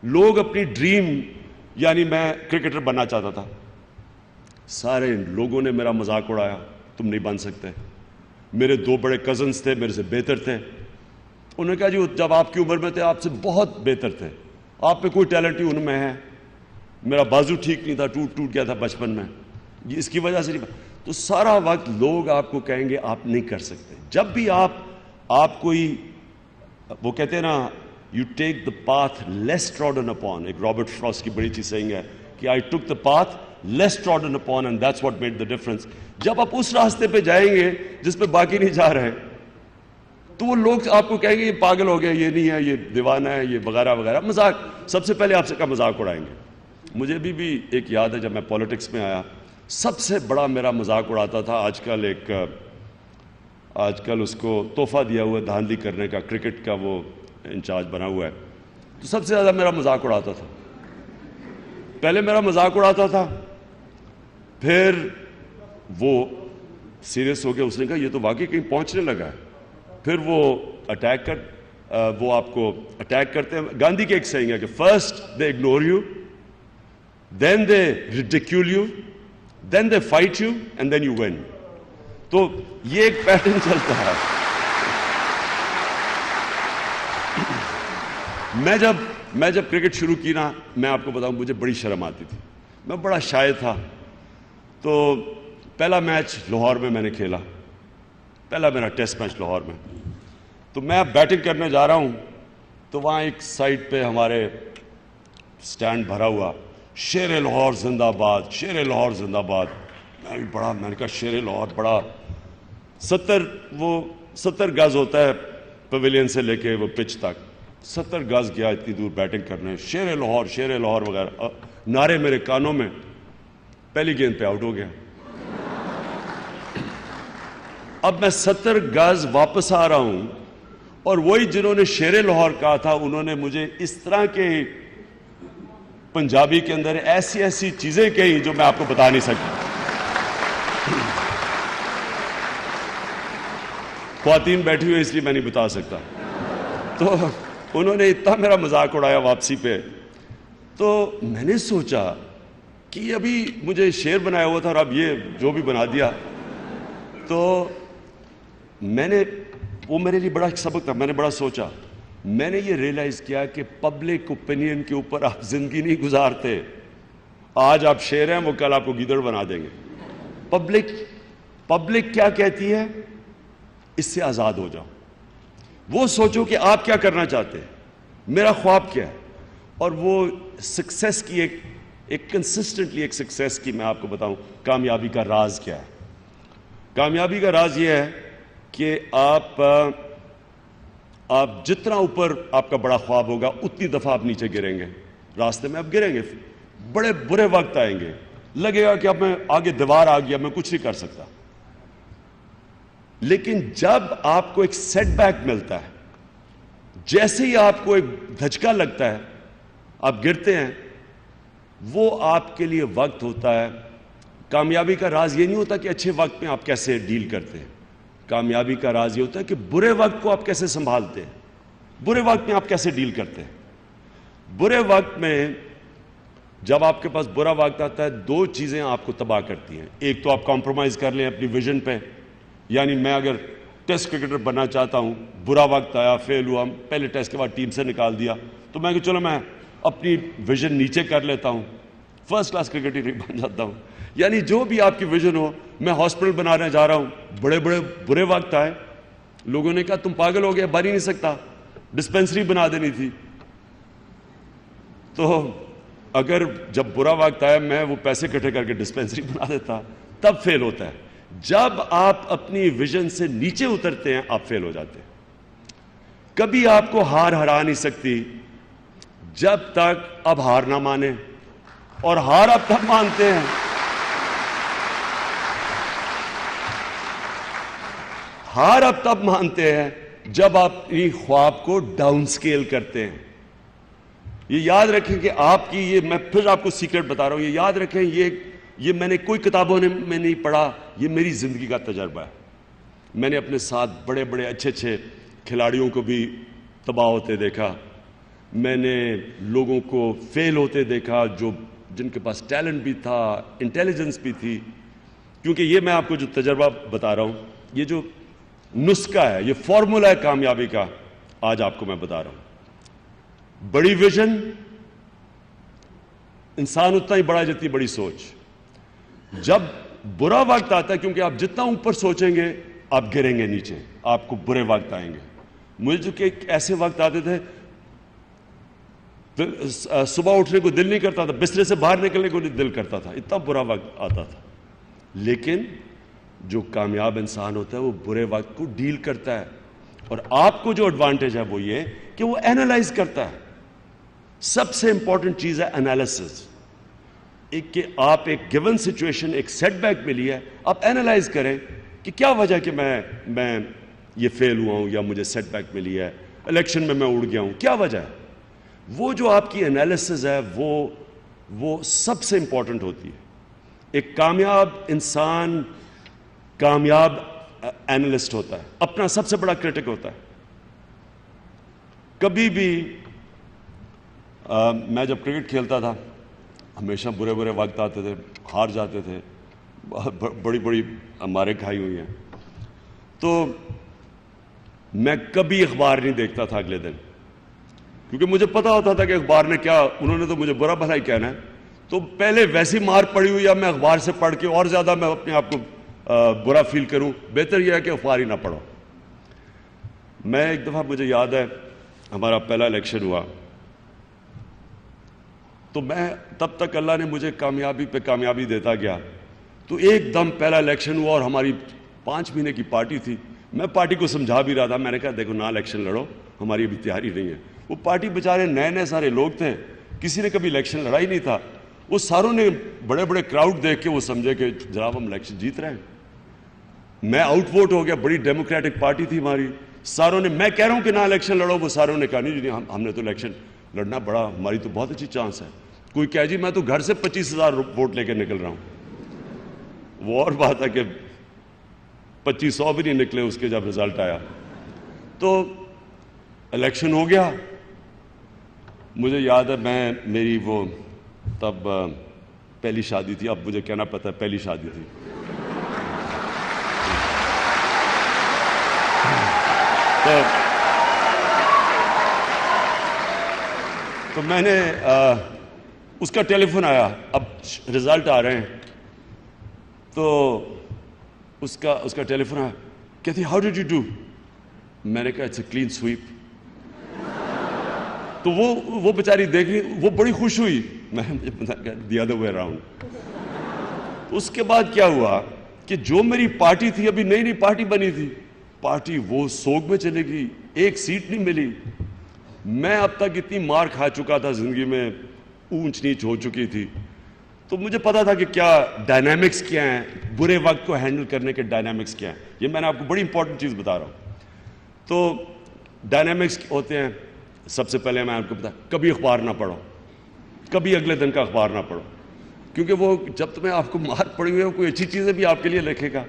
لوگ اپنی ڈریم, یعنی میں کرکٹر بننا چاہتا تھا, سارے لوگوں نے میرا مذاق اڑایا, تم نہیں بن سکتے. میرے 2 بڑے کزنز تھے, میرے سے بہتر تھے, انہوں نے کہا جی جب آپ کی عمر میں تھے آپ سے بہت بہتر تھے, آپ پہ کوئی ٹیلنٹ ہی ان میں ہے. میرا بازو ٹھیک نہیں تھا, ٹوٹ گیا تھا بچپن میں, یہ اس کی وجہ سے نہیں. تو سارا وقت لوگ آپ کو کہیں گے آپ نہیں کر سکتے. جب بھی آپ کوئی, وہ کہتے ہیں نا, you take the path less trodden upon. ایک رابرٹ فراسٹ کی بڑی چیز سینگ ہے کہ I took the path less trodden upon and that's what made the difference. جب آپ اس راستے پہ جائیں گے جس پہ باقی نہیں جا رہے تو وہ لوگ آپ کو کہیں گے یہ پاگل ہو گیا, یہ نہیں ہے, یہ دیوانہ ہے, یہ وغیرہ وغیرہ. مذاق سب سے پہلے آپ سے کا مذاق اڑائیں گے. مجھے بھی ایک یاد ہے جب میں پالیٹکس میں آیا, سب سے بڑا میرا مذاق اڑاتا تھا, آج کل اس کو تحفہ دیا ہوا ہے دھاندلی کرنے کا, کرکٹ کا وہ انچارج بنا ہوا ہے, تو سب سے زیادہ میرا مذاق اڑاتا تھا. پہلے میرا مذاق اڑاتا تھا, پھر وہ سیریس ہو گیا, اس نے کہا یہ تو واقعی کہیں پہنچنے لگا ہے. پھر وہ اٹیک وہ آپ کو اٹیک کرتے ہیں. گاندھی کی ایک سیئنگ ہے کہ first they ignore you, then they ridicule you, then they fight you and then you win. تو یہ ایک پیٹرن چلتا ہے. میں جب کرکٹ شروع کی نا, میں آپ کو بتاؤں مجھے بڑی شرم آتی تھی, میں بڑا شائع تھا. تو پہلا میچ لاہور میں نے کھیلا, پہلا میرا ٹیسٹ میچ لاہور میں. تو میں بیٹنگ کرنے جا رہا ہوں, تو وہاں ایک سائڈ پہ ہمارے سٹینڈ بھرا ہوا, شیر لاہور زندہ باد, شیر لاہور زندہ باد. میں نے کہا شیر لاہور بڑا 70 گز ہوتا ہے پویلین سے لے کے وہ پچ تک, 70 گز گیا اتنی دور بیٹنگ کرنے, شیر لاہور وغیرہ نعرے میرے کانوں میں. پہلی گیند پہ آؤٹ ہو گیا. اب میں 70 گز واپس آ رہا ہوں, اور وہی جنہوں نے شیر لاہور کہا تھا انہوں نے مجھے اس طرح کے پنجابی کے اندر ایسی چیزیں کہیں جو میں آپ کو بتا نہیں سکتا. خواتین بیٹھی ہوئی اس لیے میں نہیں بتا سکتا. تو انہوں نے اتنا میرا مذاق اڑایا واپسی پہ. تو میں نے سوچا کہ ابھی مجھے شیر بنایا ہوا تھا اور اب یہ جو بھی بنا دیا. تو وہ میرے لیے بڑا ایک سبق تھا. میں نے بڑا سوچا, میں نے یہ ریئلائز کیا کہ پبلک اوپینین کے اوپر آپ زندگی نہیں گزارتے. آج آپ شیر ہیں, وہ کل آپ کو گیدڑ بنا دیں گے. پبلک کیا کہتی ہے اس سے آزاد ہو جاؤ. وہ سوچو کہ آپ کیا کرنا چاہتے ہیں, میرا خواب کیا ہے. اور وہ سکسیس کی ایک کنسسٹنٹلی ایک سکسیس کی میں آپ کو بتاؤں کامیابی کا راز کیا ہے. کامیابی کا راز یہ ہے کہ آپ جتنا اوپر آپ کا بڑا خواب ہوگا اتنی دفعہ آپ نیچے گریں گے. راستے میں آپ گریں گے, بڑے برے وقت آئیں گے, لگے گا کہ اب میں آگے دیوار آ گیا, میں کچھ نہیں کر سکتا. لیکن جب آپ کو ایک سیٹ بیک ملتا ہے, جیسے ہی آپ کو ایک دھچکا لگتا ہے, آپ گرتے ہیں, وہ آپ کے لیے وقت ہوتا ہے. کامیابی کا راز یہ نہیں ہوتا کہ اچھے وقت میں آپ کیسے ڈیل کرتے ہیں. کامیابی کا راز یہ ہوتا ہے کہ برے وقت کو آپ کیسے سنبھالتے ہیں, برے وقت میں آپ کیسے ڈیل کرتے ہیں. برے وقت میں جب آپ کے پاس برا وقت آتا ہے, 2 چیزیں آپ کو تباہ کرتی ہیں. ایک تو آپ کمپرومائز کر لیں اپنی ویژن پہ, یعنی میں اگر ٹیسٹ کرکٹر بننا چاہتا ہوں, برا وقت آیا, فیل ہوا, پہلے ٹیسٹ کے بعد ٹیم سے نکال دیا, تو میں کہ چلو میں اپنی ویژن نیچے کر لیتا ہوں, فرسٹ کلاس کرکٹر بن جاتا ہوں. یعنی جو بھی آپ کی ویژن ہو, میں ہاسپٹل بنانے جا رہا ہوں, برے وقت آئے, لوگوں نے کہا تم پاگل ہو گیا, بن ہی نہیں سکتا, ڈسپینسری بنا دینی تھی. تو اگر جب برا وقت آیا میں وہ پیسے اکٹھے کر کے ڈسپینسری بنا دیتا, تب فیل ہوتا ہے. جب آپ اپنی ویژن سے نیچے اترتے ہیں آپ فیل ہو جاتے ہیں. کبھی آپ کو ہار ہرا نہیں سکتی جب تک اب ہار نہ مانے, اور ہار اب تب مانتے ہیں ہار اب تب مانتے ہیں جب آپ اپنی خواب کو ڈاؤن سکیل کرتے ہیں. یہ یاد رکھیں کہ آپ کی, یہ میں پھر آپ کو سیکرٹ بتا رہا ہوں, یہ یاد رکھیں, یہ میں نے کوئی کتابوں میں نہیں پڑھا, یہ میری زندگی کا تجربہ ہے. میں نے اپنے ساتھ بڑے اچھے کھلاڑیوں کو بھی تباہ ہوتے دیکھا, میں نے لوگوں کو فیل ہوتے دیکھا جن کے پاس ٹیلنٹ بھی تھا, انٹیلیجنس بھی تھی. کیونکہ یہ میں آپ کو جو تجربہ بتا رہا ہوں, یہ جو نسخہ ہے, یہ فارمولا ہے کامیابی کا, آج آپ کو میں بتا رہا ہوں. بڑی ویژن, انسان اتنا ہی بڑا جتنی بڑی سوچ. جب برا وقت آتا ہے, کیونکہ آپ جتنا اوپر سوچیں گے آپ گریں گے نیچے, آپ کو برے وقت آئیں گے. مجھے جو کہ ایسے وقت آتے تھے صبح اٹھنے کو دل نہیں کرتا تھا, بسترے سے باہر نکلنے کو دل کرتا تھا, اتنا برا وقت آتا تھا. لیکن جو کامیاب انسان ہوتا ہے وہ برے وقت کو ڈیل کرتا ہے. اور آپ کو جو ایڈوانٹیج ہے وہ یہ کہ وہ اینالائز کرتا ہے. سب سے امپورٹنٹ چیز ہے انالیسس. ایک کہ آپ ایک گیون سچویشن, ایک سیٹ بیک ملی ہے, آپ اینالائز کریں کہ کیا وجہ کہ میں یہ فیل ہوا ہوں یا مجھے سیٹ بیک ملی ہے, الیکشن میں اڑ گیا ہوں, کیا وجہ ہے. وہ جو آپ کی انالیسس ہے وہ سب سے امپورٹنٹ ہوتی ہے. ایک کامیاب انسان کامیاب اینالسٹ ہوتا ہے, اپنا سب سے بڑا کرٹک ہوتا ہے. کبھی بھی میں جب کرکٹ کھیلتا تھا ہمیشہ برے برے وقت آتے تھے, ہار جاتے تھے, بڑی بڑی ماریں کھائی ہوئی ہیں, تو میں کبھی اخبار نہیں دیکھتا تھا اگلے دن, کیونکہ مجھے پتا ہوتا تھا کہ اخبار نے کیا, انہوں نے تو مجھے برا بھلا ہی کہنا ہے, تو پہلے ویسی مار پڑی ہوئی, اب میں اخبار سے پڑھ کے اور زیادہ میں اپنے آپ کو برا فیل کروں, بہتر یہ ہے کہ اخبار ہی نہ پڑھو. میں ایک دفعہ, مجھے یاد ہے ہمارا پہلا الیکشن ہوا, تو میں تب تک اللہ نے مجھے کامیابی پہ کامیابی دیتا گیا, تو ایک دم پہلا الیکشن ہوا اور ہماری 5 مہینے کی پارٹی تھی. میں پارٹی کو سمجھا بھی رہا تھا, میں نے کہا دیکھو نہ الیکشن لڑو, ہماری ابھی تیاری نہیں ہے. وہ پارٹی بیچارے نئے نئے سارے لوگ تھے, کسی نے کبھی الیکشن لڑا ہی نہیں تھا. وہ ساروں نے بڑے بڑے کراؤڈ دیکھ کے وہ سمجھے کہ جناب ہم الیکشن جیت رہے ہیں. میں آؤٹ ووٹ ہو گیا, بڑی ڈیموکریٹک پارٹی تھی ہماری, ساروں نے, میں کہہ رہا ہوں کہ نہ الیکشن لڑو, وہ ساروں نے کہا نہیں جی ہم نے تو الیکشن لڑنا, بڑا ہماری تو بہت اچھی چانس ہے. کوئی کہہ جی میں تو گھر سے 25,000 ووٹ لے کے نکل رہا ہوں. وہ اور بات ہے کہ 2500 بھی نہیں نکلے اس کے جب رزلٹ آیا. تو الیکشن ہو گیا. مجھے یاد ہے میری وہ تب پہلی شادی تھی, اب مجھے کہنا پتا ہے پہلی شادی تھی. تو میں نے اس کا ٹیلی فون آیا, اب رزلٹ آ رہے ہیں, تو اس کا ٹیلی فون آیا, کہتی ہاؤ ڈیڈ یو ڈو. میں نے کہا اٹس اے کلین سویپ. تو وہ بیچاری دیکھ رہی, وہ بڑی خوش ہوئی, میں نے دی ادر وے اراؤنڈ. اس کے بعد کیا ہوا کہ جو میری پارٹی تھی, ابھی نئی نئی پارٹی بنی تھی, پارٹی وہ سوگ میں چلے گئی, ایک سیٹ نہیں ملی. میں اب تک اتنی مار کھا چکا تھا زندگی میں, اونچ نیچ ہو چکی تھی, تو مجھے پتا تھا کہ کیا ڈائنامکس کیا ہیں, برے وقت کو ہینڈل کرنے کے ڈائنامکس کیا ہیں. یہ میں نے آپ کو بڑی امپورٹنٹ چیز بتا رہا ہوں. تو ڈائنامکس ہوتے ہیں, سب سے پہلے میں آپ کو بتا, کبھی اخبار نہ پڑھو, کبھی اگلے دن کا اخبار نہ پڑھو, کیونکہ وہ جب تمہیں آپ کو مار پڑی ہوئی ہو, کوئی اچھی چیزیں بھی آپ کے لیے لکھے گا,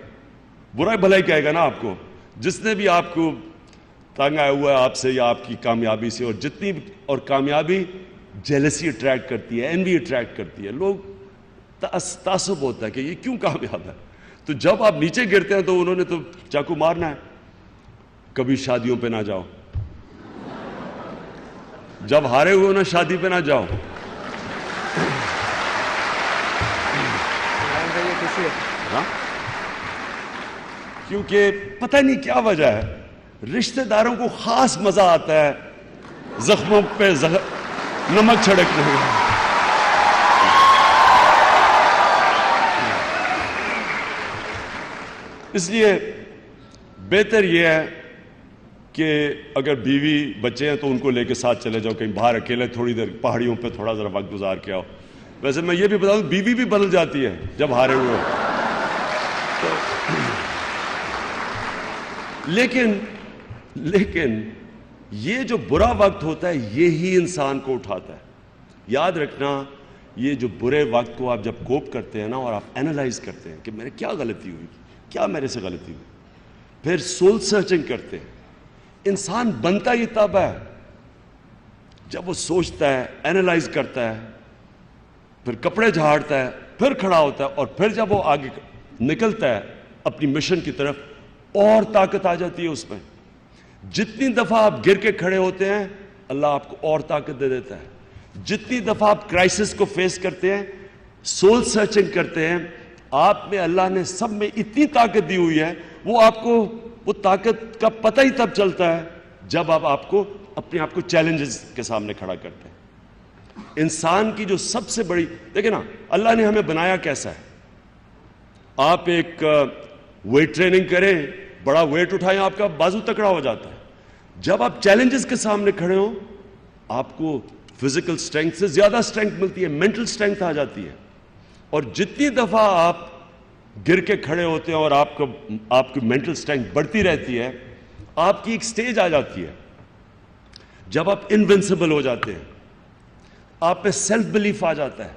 برا بھلا ہی کہے گا نا آپ کو. جس نے بھی آپ کو تنگ آیا ہوا ہے آپ سے یا آپ کی کامیابی سے, اور جتنی اور کامیابی جیلسی اٹریکٹ کرتی ہے, انوی اٹریکٹ کرتی ہے, لوگ تعصب ہوتا ہے کہ یہ کیوں کامیاب ہے. تو جب آپ نیچے گرتے ہیں تو انہوں نے تو چاقو مارنا ہے. کبھی شادیوں پہ نہ جاؤ, جب ہارے ہوئے نا شادی پہ نہ جاؤ. کیونکہ پتہ نہیں کیا وجہ ہے, رشتہ داروں کو خاص مزہ آتا ہے زخموں پہ نمک چھڑکنے میں. اس لیے بہتر یہ ہے کہ اگر بیوی بچے ہیں تو ان کو لے کے ساتھ چلے جاؤ کہیں باہر اکیلے, تھوڑی دیر پہاڑیوں پہ تھوڑا ذرا وقت گزار کے آؤ. ویسے میں یہ بھی بتا دوں, بیوی بھی بدل جاتی ہے جب ہارے ہوئے ہو. لیکن یہ جو برا وقت ہوتا ہے یہی انسان کو اٹھاتا ہے. یاد رکھنا, یہ جو برے وقت کو آپ جب کوپ کرتے ہیں نا, اور آپ اینالائز کرتے ہیں کہ میرے کیا غلطی ہوئی, کیا میرے سے غلطی ہوئی, پھر سول سرچنگ کرتے ہیں. انسان بنتا ہی تب ہے جب وہ سوچتا ہے, اینالائز کرتا ہے, پھر کپڑے جھاڑتا ہے, پھر کھڑا ہوتا ہے, اور پھر جب وہ آگے نکلتا ہے اپنی مشن کی طرف, اور طاقت آ جاتی ہے اس میں. جتنی دفعہ آپ گر کے کھڑے ہوتے ہیں اللہ آپ کو اور طاقت دے دیتا ہے. جتنی دفعہ آپ کرائسس کو فیس کرتے ہیں, سول سرچنگ کرتے ہیں, آپ میں اللہ نے سب میں اتنی طاقت دی ہوئی ہے, وہ آپ کو وہ طاقت کا پتہ ہی تب چلتا ہے جب آپ کو اپنے آپ کو چیلنجز کے سامنے کھڑا کرتے ہیں. انسان کی جو سب سے بڑی, دیکھیں نا اللہ نے ہمیں بنایا کیسا ہے. آپ ایک ویٹ ٹریننگ کریں, بڑا ویٹ اٹھائیں, آپ کا بازو تکڑا ہو جاتا ہے. جب آپ چیلنجز کے سامنے کھڑے ہوں آپ کو فزیکل اسٹرینتھ سے زیادہ اسٹرینتھ ملتی ہے, مینٹل اسٹرینتھ آ جاتی ہے. اور جتنی دفعہ آپ گر کے کھڑے ہوتے ہیں اور آپ کی مینٹل اسٹرینتھ بڑھتی رہتی ہے, آپ کی ایک سٹیج آ جاتی ہے جب آپ انوینسیبل ہو جاتے ہیں, آپ پہ سیلف بلیف آ جاتا ہے.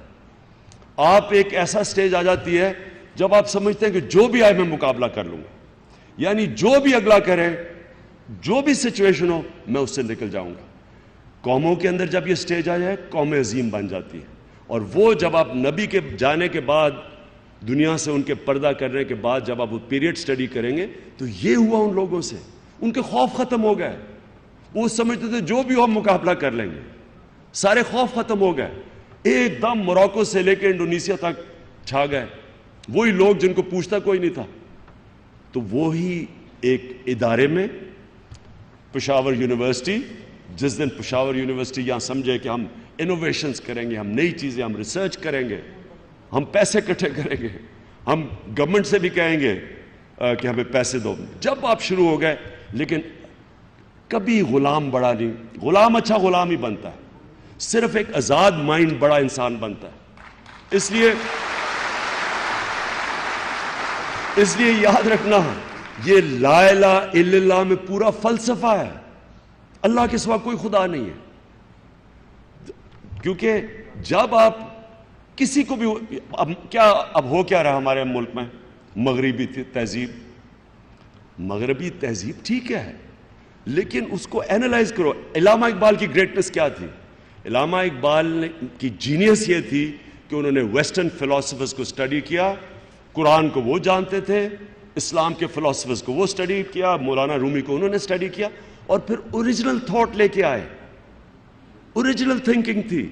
آپ ایک ایسا سٹیج آ جاتی ہے جب آپ سمجھتے ہیں کہ جو بھی آئے میں مقابلہ کر لوں گا, یعنی جو بھی اگلا کرے, جو بھی سچویشن ہو میں اس سے نکل جاؤں گا. قوموں کے اندر جب یہ سٹیج آ جائے قوم عظیم بن جاتی ہے. اور وہ جب آپ نبی کے جانے کے بعد دنیا سے ان کے پردہ کرنے کے بعد جب آپ وہ پیریڈ سٹڈی کریں گے تو یہ ہوا ان لوگوں سے. ان کے خوف ختم ہو گئے. وہ سمجھتے تھے جو بھی ہو ہم مقابلہ کر لیں گے. سارے خوف ختم ہو گئے. ایک دم موراکو سے لے کے انڈونیشیا تک چھا گئے. وہی لوگ جن کو پوچھتا کوئی نہیں تھا. تو وہی ایک ادارے میں پشاور یونیورسٹی، جس دن پشاور یونیورسٹی یہاں سمجھے کہ ہم انوویشنز کریں گے، ہم نئی چیزیں، ہم ریسرچ کریں گے، ہم پیسے اکٹھے کریں گے، ہم گورنمنٹ سے بھی کہیں گے کہ ہمیں پیسے دو. جب آپ شروع ہو گئے، لیکن کبھی غلام بڑا نہیں. غلام اچھا غلام ہی بنتا ہے. صرف ایک آزاد مائنڈ بڑا انسان بنتا ہے. اس لیے یاد رکھنا، یہ لا الہ الا اللہ میں پورا فلسفہ ہے. اللہ کے سوا کوئی خدا نہیں ہے. کیونکہ جب آپ کسی کو بھی اب ہو کیا رہا ہمارے ملک میں، مغربی تہذیب. مغربی تہذیب ٹھیک ہے، لیکن اس کو اینالائز کرو. علامہ اقبال کی گریٹنس کیا تھی؟ علامہ اقبال کی جینیس یہ تھی کہ انہوں نے ویسٹرن فلاسفرز کو سٹڈی کیا. قرآن کو وہ جانتے تھے، اسلام کے فلاسفرز کو وہ سٹڈی کیا، مولانا رومی کو انہوں نے سٹڈی کیا، اور پھر اوریجنل تھاٹ لے کے آئے. اوریجنل تھنکنگ تھی.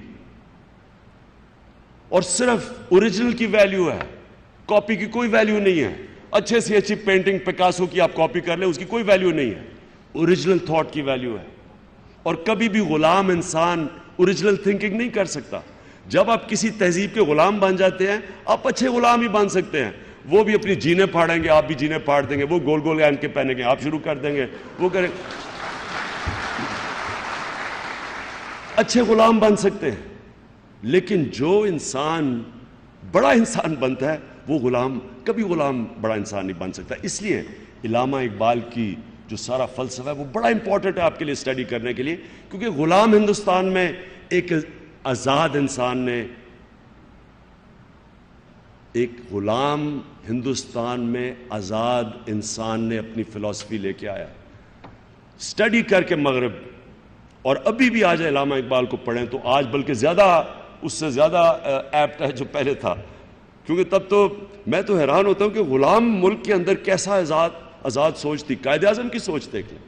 اور صرف اوریجنل کی ویلیو ہے، کاپی کی کوئی ویلیو نہیں ہے. اچھے سے اچھی پینٹنگ پکاسو کی آپ کاپی کر لیں، اس کی کوئی ویلیو نہیں ہے. اوریجنل تھاٹ کی ویلیو ہے. اور کبھی بھی غلام انسان اوریجنل تھنکنگ نہیں کر سکتا. جب آپ کسی تہذیب کے غلام بن جاتے ہیں، آپ اچھے غلام ہی بن سکتے ہیں. وہ بھی اپنی جینیں پھاڑیں گے، آپ بھی جینیں پھاڑ دیں گے. وہ گول گول اینکیں پہنیں گے، آپ شروع کر دیں گے. وہ کریں، اچھے غلام بن سکتے ہیں. لیکن جو انسان بڑا انسان بنتا ہے وہ غلام کبھی غلام بڑا انسان نہیں بن سکتا. اس لیے علامہ اقبال کی جو سارا فلسفہ ہے وہ بڑا امپورٹنٹ ہے آپ کے لیے اسٹڈی کرنے کے لیے. کیونکہ غلام ہندوستان میں ایک آزاد انسان نے، ایک غلام ہندوستان میں آزاد انسان نے اپنی فلسفی لے کے آیا. اسٹڈی کر کے مغرب، اور ابھی بھی آج علامہ اقبال کو پڑھیں تو آج بلکہ زیادہ، اس سے زیادہ ایپٹ ہے جو پہلے تھا. کیونکہ تب تو میں تو حیران ہوتا ہوں کہ غلام ملک کے اندر کیسا آزاد سوچ تھی. قائد اعظم کی سوچ دیکھ لیں،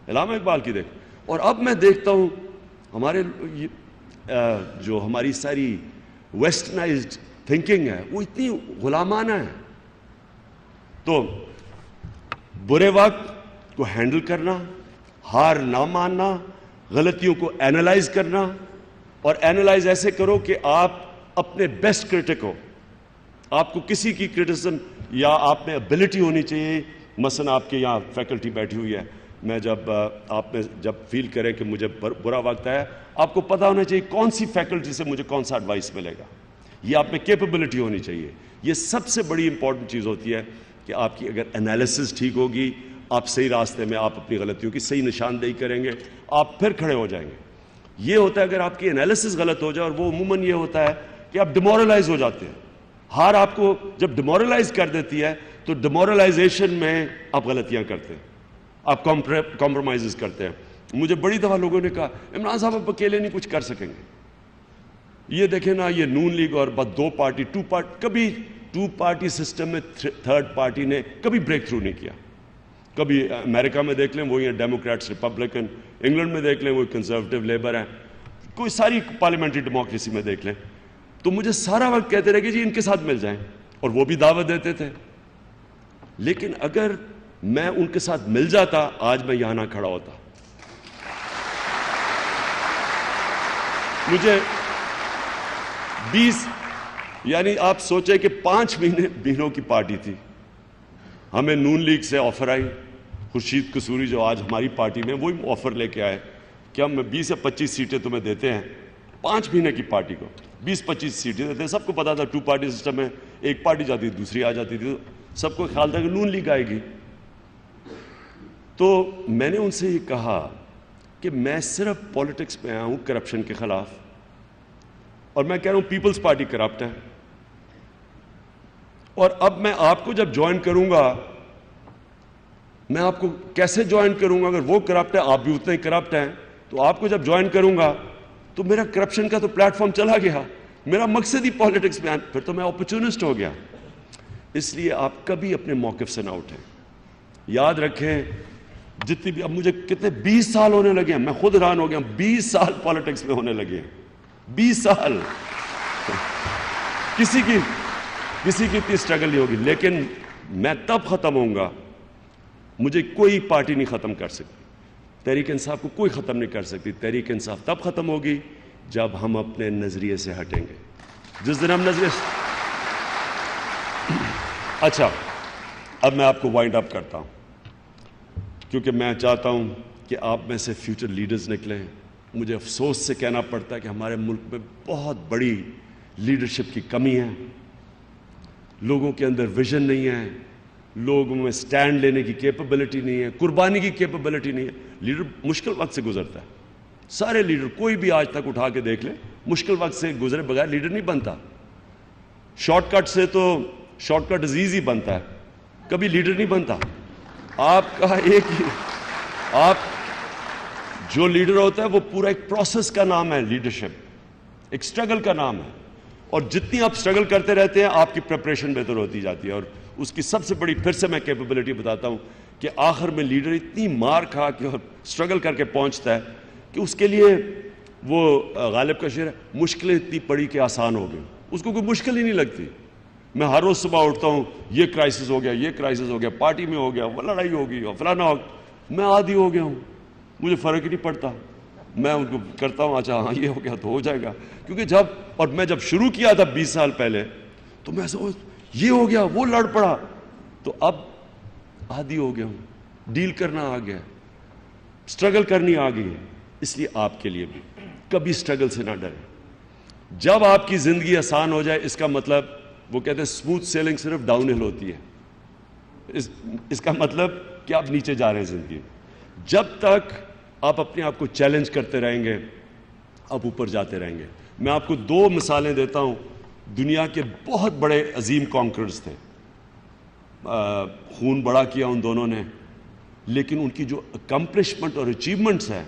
علامہ اقبال کی دیکھ. اور اب میں دیکھتا ہوں ہمارے جو ہماری ساری ویسٹرنائزڈ تھنکنگ ہے وہ اتنی غلامانہ ہے. تو برے وقت کو ہینڈل کرنا، ہار نہ ماننا، غلطیوں کو اینالائز کرنا، اور اینالائز ایسے کرو کہ آپ اپنے بیسٹ کرٹک ہو. آپ کو کسی کی کرٹیسزم یا آپ میں ابیلٹی ہونی چاہیے. مثلا آپ کے یہاں فیکلٹی بیٹھی ہوئی ہے، میں آپ میں جب فیل کریں کہ مجھے برا وقت ہے، آپ کو پتہ ہونا چاہیے کون سی فیکلٹی سے مجھے کون سا ایڈوائس ملے گا. یہ آپ میں کیپیبلٹی ہونی چاہیے. یہ سب سے بڑی امپورٹنٹ چیز ہوتی ہے کہ آپ کی اگر انالیسس ٹھیک ہوگی، آپ صحیح راستے میں، آپ اپنی غلطیوں کی صحیح نشاندہی کریں گے، آپ پھر کھڑے ہو جائیں گے. یہ ہوتا ہے اگر آپ کی انالیسس غلط ہو جائے، اور وہ عموماً یہ ہوتا ہے کہ آپ ڈیمورلائز ہو جاتے ہیں. ہار آپ کو جب ڈیمورلائز کر دیتی ہے تو ڈیمورلائزیشن میں آپ غلطیاں کرتے ہیں، آپ کمپرومائزز کرتے ہیں. مجھے بڑی دفعہ لوگوں نے کہا عمران صاحب آپ اکیلے نہیں کچھ کر سکیں گے. یہ دیکھیں نا، یہ نون لیگ اور بس دو پارٹی، کبھی ٹو پارٹی سسٹم میں تھرڈ پارٹی نے کبھی بریک تھرو نہیں کیا. کبھی امریکہ میں دیکھ لیں وہی ہیں ڈیموکریٹس ریپبلکن، انگلینڈ میں دیکھ لیں وہی کنزرویٹو لیبر ہیں، کوئی ساری پارلیمنٹری ڈیموکریسی میں دیکھ لیں. تو مجھے سارا وقت کہتے رہے کہ جی ان کے ساتھ مل جائیں، اور وہ بھی دعوت دیتے تھے. لیکن اگر میں ان کے ساتھ مل جاتا، آج میں یہاں نہ کھڑا ہوتا. مجھے 20 یعنی آپ سوچیں کہ 5 مہینوں کی پارٹی تھی. ہمیں نون لیگ سے آفر آئی، خورشید قصوری جو آج ہماری پارٹی میں، وہی آفر لے کے آئے کہ ہم 20 یا 25 سیٹیں تمہیں دیتے ہیں. 5 مہینے کی پارٹی کو 20-25 سیٹیں دیتے ہیں. سب کو پتا تھا 2 پارٹی سسٹم میں ایک پارٹی جاتی تھی دوسری آ جاتی تھی. سب کو خیال تھا کہ نون لیگ آئے گی. تو میں نے ان سے یہ کہا کہ میں صرف پولیٹکس میں آیا ہوں کرپشن کے خلاف، اور میں کہہ رہا ہوں پیپلز پارٹی کرپٹ ہے. اور اب میں آپ کو جب جوائن کروں گا، میں آپ کو کیسے جوائن کروں گا؟ اگر وہ کرپٹ ہے، آپ بھی اتنے ہی کرپٹ ہیں. تو آپ کو جب جوائن کروں گا تو میرا کرپشن کا تو پلیٹ فارم چلا گیا, میرا مقصد ہی پالیٹکس میں, پھر تو میں اپرچونسٹ ہو گیا. اس لیے آپ کبھی اپنے موقف سے نہ اٹھیں. یاد رکھیں جتنی بھی, اب مجھے کتنے 20 سال ہونے لگے ہیں, میں خود حیران ہو گیا, 20 سال پالیٹکس میں ہونے لگے ہیں, 20 سال. کسی کی اتنی اسٹرگل نہیں ہوگی, لیکن میں تب ختم ہوں گا, مجھے کوئی پارٹی نہیں ختم کر سکتی, تحریک انصاف کو کوئی ختم نہیں کر سکتی. تحریک انصاف تب ختم ہوگی جب ہم اپنے نظریے سے ہٹیں گے. جس دن ہم نظریے سے اچھا, اب میں آپ کو وائنڈ اپ کرتا ہوں, کیونکہ میں چاہتا ہوں کہ آپ میں سے فیوچر لیڈرز نکلیں. مجھے افسوس سے کہنا پڑتا ہے کہ ہمارے ملک میں بہت بڑی لیڈرشپ کی کمی ہے, لوگوں کے اندر ویژن نہیں ہے, لوگوں میں سٹینڈ لینے کی کیپبلٹی نہیں ہے, قربانی کی کیپبلٹی نہیں ہے. لیڈر مشکل وقت سے گزرتا ہے, سارے لیڈر, کوئی بھی آج تک اٹھا کے دیکھ لیں, مشکل وقت سے گزرے بغیر لیڈر نہیں بنتا. شارٹ کٹ سے تو شارٹ کٹ ایزی بنتا ہے, کبھی لیڈر نہیں بنتا. آپ کا ایک ہی, آپ جو لیڈر ہوتا ہے وہ پورا ایک پروسیس کا نام ہے لیڈرشپ, ایک سٹرگل کا نام ہے, اور جتنی آپ سٹرگل کرتے رہتے ہیں آپ کی پریپریشن بہتر ہوتی جاتی ہے. اور اس کی سب سے بڑی پھر سے میں کیپبلٹی بتاتا ہوں کہ آخر میں لیڈر اتنی مار کھا کے اور سٹرگل کر کے پہنچتا ہے کہ اس کے لیے وہ غالب کا شعر ہے, مشکلیں اتنی پڑی کہ آسان ہو گئی. اس کو کوئی مشکل ہی نہیں لگتی. میں ہر روز صبح اٹھتا ہوں, یہ کرائسس ہو گیا, یہ کرائسس ہو گیا, پارٹی میں ہو گیا, وہ لڑائی ہو گئی, اور فلانا ہو گیا. میں عادی ہو گیا ہوں, مجھے فرق ہی نہیں پڑتا. میں ان کو کرتا ہوں, اچھا ہاں یہ ہو گیا تو ہو جائے گا. کیونکہ اور میں جب شروع کیا تھا 20 سال پہلے, تو میں یہ ہو گیا, وہ لڑ پڑا, تو اب عادی ہو گیا ہوں, ڈیل کرنا آ گیا, سٹرگل کرنی آ گئی ہے. اس لیے آپ کے لیے بھی کبھی سٹرگل سے نہ ڈریں. جب آپ کی زندگی آسان ہو جائے, اس کا مطلب, وہ کہتے ہیں اسموتھ سیلنگ صرف ڈاؤن ہل ہوتی ہے, اس کا مطلب کہ آپ نیچے جا رہے ہیں زندگی. جب تک آپ اپنے آپ کو چیلنج کرتے رہیں گے, آپ اوپر جاتے رہیں گے. میں آپ کو 2 مثالیں دیتا ہوں. دنیا کے بہت بڑے عظیم کانکررز تھے, خون بڑا کیا ان دونوں نے, لیکن ان کی جو اکمپلشمنٹ اور اچیومنٹس ہیں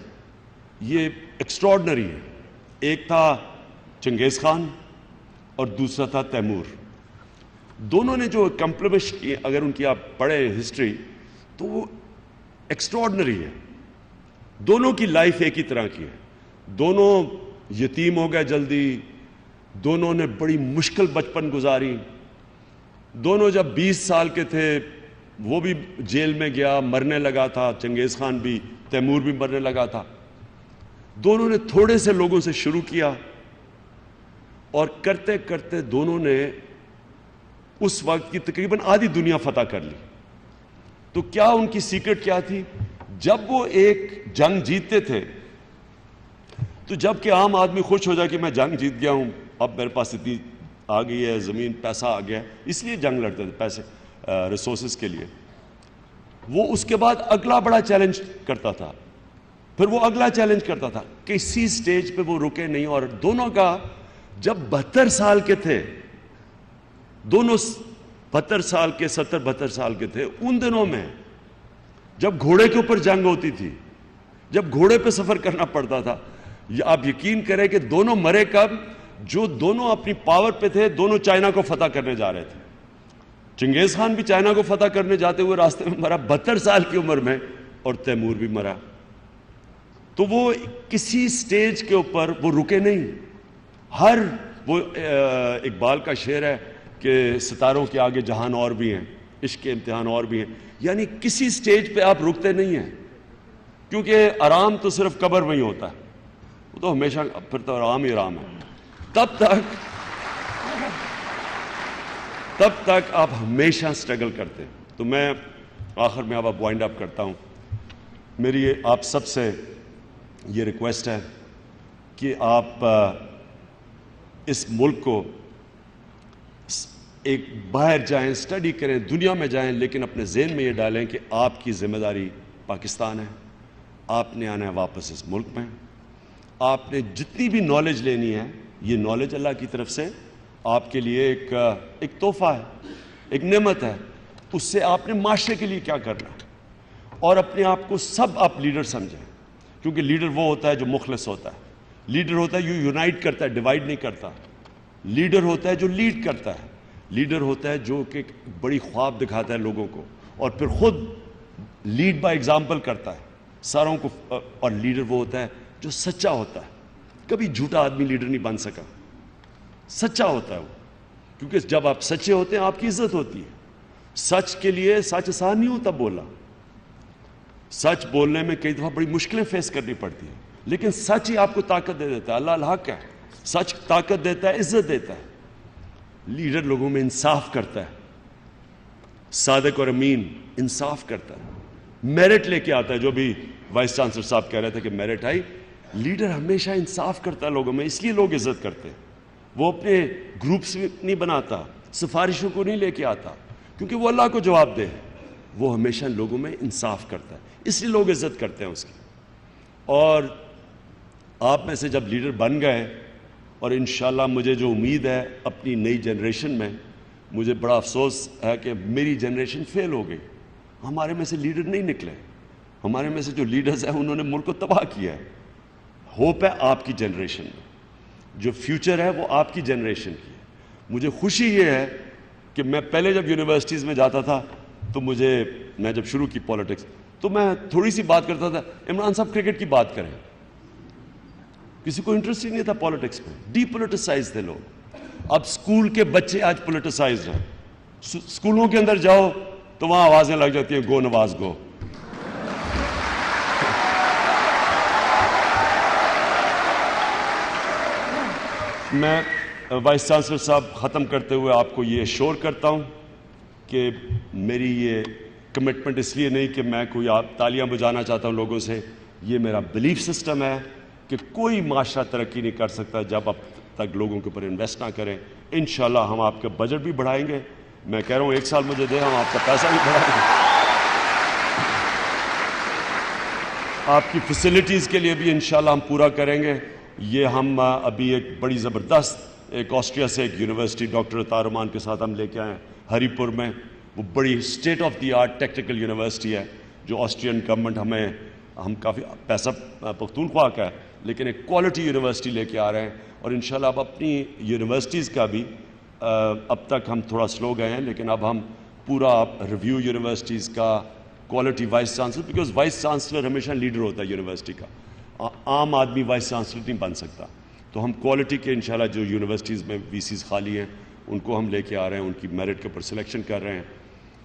یہ ایکسٹراڈنری ہے. ایک تھا چنگیز خان اور دوسرا تھا تیمور. دونوں نے جو اکمپلش کی, اگر ان کی آپ پڑھیں ہسٹری تو وہ ایکسٹراڈنری ہے. دونوں کی لائف ایک ہی طرح کی ہے. دونوں یتیم ہو گئے جلدی, دونوں نے بڑی مشکل بچپن گزاری. دونوں جب 20 سال کے تھے وہ بھی جیل میں گیا, مرنے لگا تھا. چنگیز خان بھی, تیمور بھی مرنے لگا تھا. دونوں نے تھوڑے سے لوگوں سے شروع کیا, اور کرتے کرتے دونوں نے اس وقت کی تقریباً آدھی دنیا فتح کر لی. تو کیا ان کی سیکرٹ کیا تھی؟ جب وہ ایک جنگ جیتتے تھے تو جب کہ عام آدمی خوش ہو جائے کہ میں جنگ جیت گیا ہوں, اب میرے پاس اتنی آ گئی ہے زمین, پیسہ آ گیا, اس لیے جنگ لڑتے تھے, پیسے ریسورسز کے لیے. وہ اس کے بعد اگلا بڑا چیلنج کرتا تھا, پھر وہ اگلا چیلنج کرتا تھا. کسی سٹیج پہ وہ رکے نہیں. اور دونوں کا جب 72 سال کے تھے, دونوں 72 سال کے, 70-72 سال کے تھے, ان دنوں میں جب گھوڑے کے اوپر جنگ ہوتی تھی, جب گھوڑے پہ سفر کرنا پڑتا تھا, آپ یقین کریں کہ دونوں مرے کب؟ جو دونوں اپنی پاور پہ تھے, دونوں چائنا کو فتح کرنے جا رہے تھے. چنگیز خان بھی چائنا کو فتح کرنے جاتے ہوئے راستے میں مرا 72 سال کی عمر میں, اور تیمور بھی مرا. تو وہ کسی سٹیج کے اوپر وہ رکے نہیں. وہ اقبال کا شعر ہے کہ ستاروں کے آگے جہان اور بھی ہیں, عشق کے امتحان اور بھی ہیں. یعنی کسی سٹیج پہ آپ رکتے نہیں ہیں, کیونکہ آرام تو صرف قبر میں ہی ہوتا ہے, وہ تو ہمیشہ پھر تو آرام ہی آرام ہے. تب تک آپ ہمیشہ سٹرگل کرتے ہیں. تو میں آخر میں اب وائنڈ اپ کرتا ہوں. میری آپ سب سے یہ ریکویسٹ ہے کہ آپ اس ملک کو ایک باہر جائیں, سٹڈی کریں, دنیا میں جائیں, لیکن اپنے ذہن میں یہ ڈالیں کہ آپ کی ذمہ داری پاکستان ہے. آپ نے آنا ہے واپس اس ملک میں. آپ نے جتنی بھی نالج لینی ہے, یہ نالج اللہ کی طرف سے آپ کے لیے ایک تحفہ ہے, ایک نعمت ہے. اس سے آپ نے معاشرے کے لیے کیا کرنا ہے, اور اپنے آپ کو سب آپ لیڈر سمجھیں. کیونکہ لیڈر وہ ہوتا ہے جو مخلص ہوتا ہے. لیڈر ہوتا ہے جو یونائٹ کرتا ہے, ڈیوائڈ نہیں کرتا. لیڈر ہوتا ہے جو لیڈ کرتا ہے. لیڈر ہوتا ہے جو کہ بڑی خواب دکھاتا ہے لوگوں کو اور پھر خود لیڈ بائی ایگزامپل کرتا ہے ساروں کو. اور لیڈر وہ ہوتا ہے جو سچا ہوتا ہے. کبھی جھوٹا آدمی لیڈر نہیں بن سکا, سچا ہوتا ہے وہ. کیونکہ جب آپ سچے ہوتے ہیں آپ کی عزت ہوتی ہے. سچ کے لیے سچ آسان نہیں ہوتا بولنا. سچ بولنے میں کئی دفعہ بڑی مشکلیں فیس کرنی پڑتی ہیں, لیکن سچ ہی آپ کو طاقت دے دیتا ہے. اللہ الحق ہے, سچ طاقت دیتا ہے, عزت دیتا ہے. لیڈر لوگوں میں انصاف کرتا ہے, صادق اور امین, انصاف کرتا ہے, میرٹ لے کے آتا ہے. جو بھی وائس چانسلر صاحب کہہ رہے تھے کہ میرٹ آئی, لیڈر ہمیشہ انصاف کرتا ہے لوگوں میں, اس لیے لوگ عزت کرتے ہیں. وہ اپنے گروپس نہیں بناتا, سفارشوں کو نہیں لے کے آتا, کیونکہ وہ اللہ کو جواب دے. وہ ہمیشہ لوگوں میں انصاف کرتا ہے, اس لیے لوگ عزت کرتے ہیں اس کی. اور آپ میں سے جب لیڈر بن گئے, اور انشاءاللہ مجھے جو امید ہے اپنی نئی جنریشن میں, مجھے بڑا افسوس ہے کہ میری جنریشن فیل ہو گئی. ہمارے میں سے لیڈر نہیں نکلے. ہمارے میں سے جو لیڈرز ہیں انہوں نے ملک کو تباہ کیا ہے. ہوپ ہے آپ کی جنریشن میں, جو فیوچر ہے وہ آپ کی جنریشن کی ہے. مجھے خوشی یہ ہے کہ میں پہلے جب یونیورسٹیز میں جاتا تھا تو میں جب شروع کی پولیٹکس تو میں تھوڑی سی بات کرتا تھا, عمران صاحب کرکٹ کی بات کریں. کسی کو انٹرسٹ ہی نہیں تھا پولیٹکس میں, ڈی پولیٹیسائز تھے لوگ. اب سکول کے بچے آج پولیٹیسائزڈ ہیں. سکولوں کے اندر جاؤ تو وہاں آوازیں لگ جاتی ہیں, گو نواز گو. میں وائس چانسلر صاحب ختم کرتے ہوئے آپ کو یہ ایشور کرتا ہوں کہ میری یہ کمٹمنٹ اس لیے نہیں کہ میں کوئی آپ تالیاں بجانا چاہتا ہوں لوگوں سے. یہ میرا بلیف سسٹم ہے کہ کوئی معاشرہ ترقی نہیں کر سکتا جب اب تک لوگوں کے اوپر انویسٹ نہ کریں. انشاءاللہ ہم آپ کا بجٹ بھی بڑھائیں گے. میں کہہ رہا ہوں 1 سال مجھے دیں, ہم آپ کا پیسہ بھی بڑھائیں گے. آپ کی فیسلٹیز کے لیے بھی انشاءاللہ ہم پورا کریں گے. یہ ہم ابھی ایک بڑی زبردست ایک آسٹریا سے ایک یونیورسٹی ڈاکٹر عطا رحمان کے ساتھ ہم لے کے آئے ہیں ہری پور میں. وہ بڑی state of the art technical university ہے جو آسٹریین گورنمنٹ ہم کافی پیسہ پختونخوا کا ہے, لیکن ایک کوالٹی یونیورسٹی لے کے آ رہے ہیں. اور انشاءاللہ اب اپنی یونیورسٹیز کا بھی اب تک ہم تھوڑا سلو گئے ہیں, لیکن اب ہم پورا ریویو یونیورسٹیز کا, quality vice chancellor, because vice chancellor ہمیشہ لیڈر ہوتا ہے یونیورسٹی کا. عام آدمی وائس چانسلر نہیں بن سکتا. تو ہم کوالٹی کے انشاءاللہ جو یونیورسٹیز میں وی سیز خالی ہیں ان کو ہم لے کے آ رہے ہیں, ان کی میرٹ کے اوپر سلیکشن کر رہے ہیں.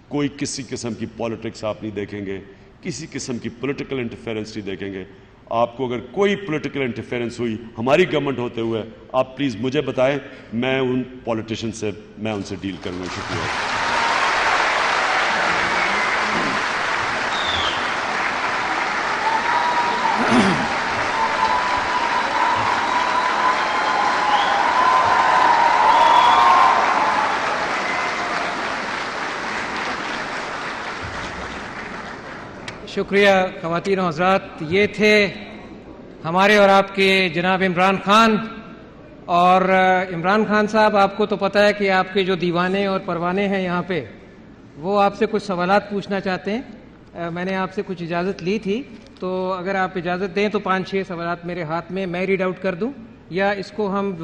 کوئی کسی قسم کی پولیٹکس آپ نہیں دیکھیں گے, کسی قسم کی پولیٹیکل انٹرفیرنس نہیں دیکھیں گے. آپ کو اگر کوئی پولیٹیکل انٹرفیرنس ہوئی ہماری گورنمنٹ ہوتے ہوئے, آپ پلیز مجھے بتائیں, میں ان پولیٹیشین سے ان سے ڈیل کروں گا. شکریہ. شکریہ خواتین و حضرات. یہ تھے ہمارے اور آپ کے جناب عمران خان. اور عمران خان صاحب, آپ کو تو پتہ ہے کہ آپ کے جو دیوانے اور پروانے ہیں یہاں پہ, وہ آپ سے کچھ سوالات پوچھنا چاہتے ہیں. میں نے آپ سے کچھ اجازت لی تھی, تو اگر آپ اجازت دیں تو 5-6 سوالات میرے ہاتھ میں, میں ریڈ آؤٹ کر دوں یا اس کو ہم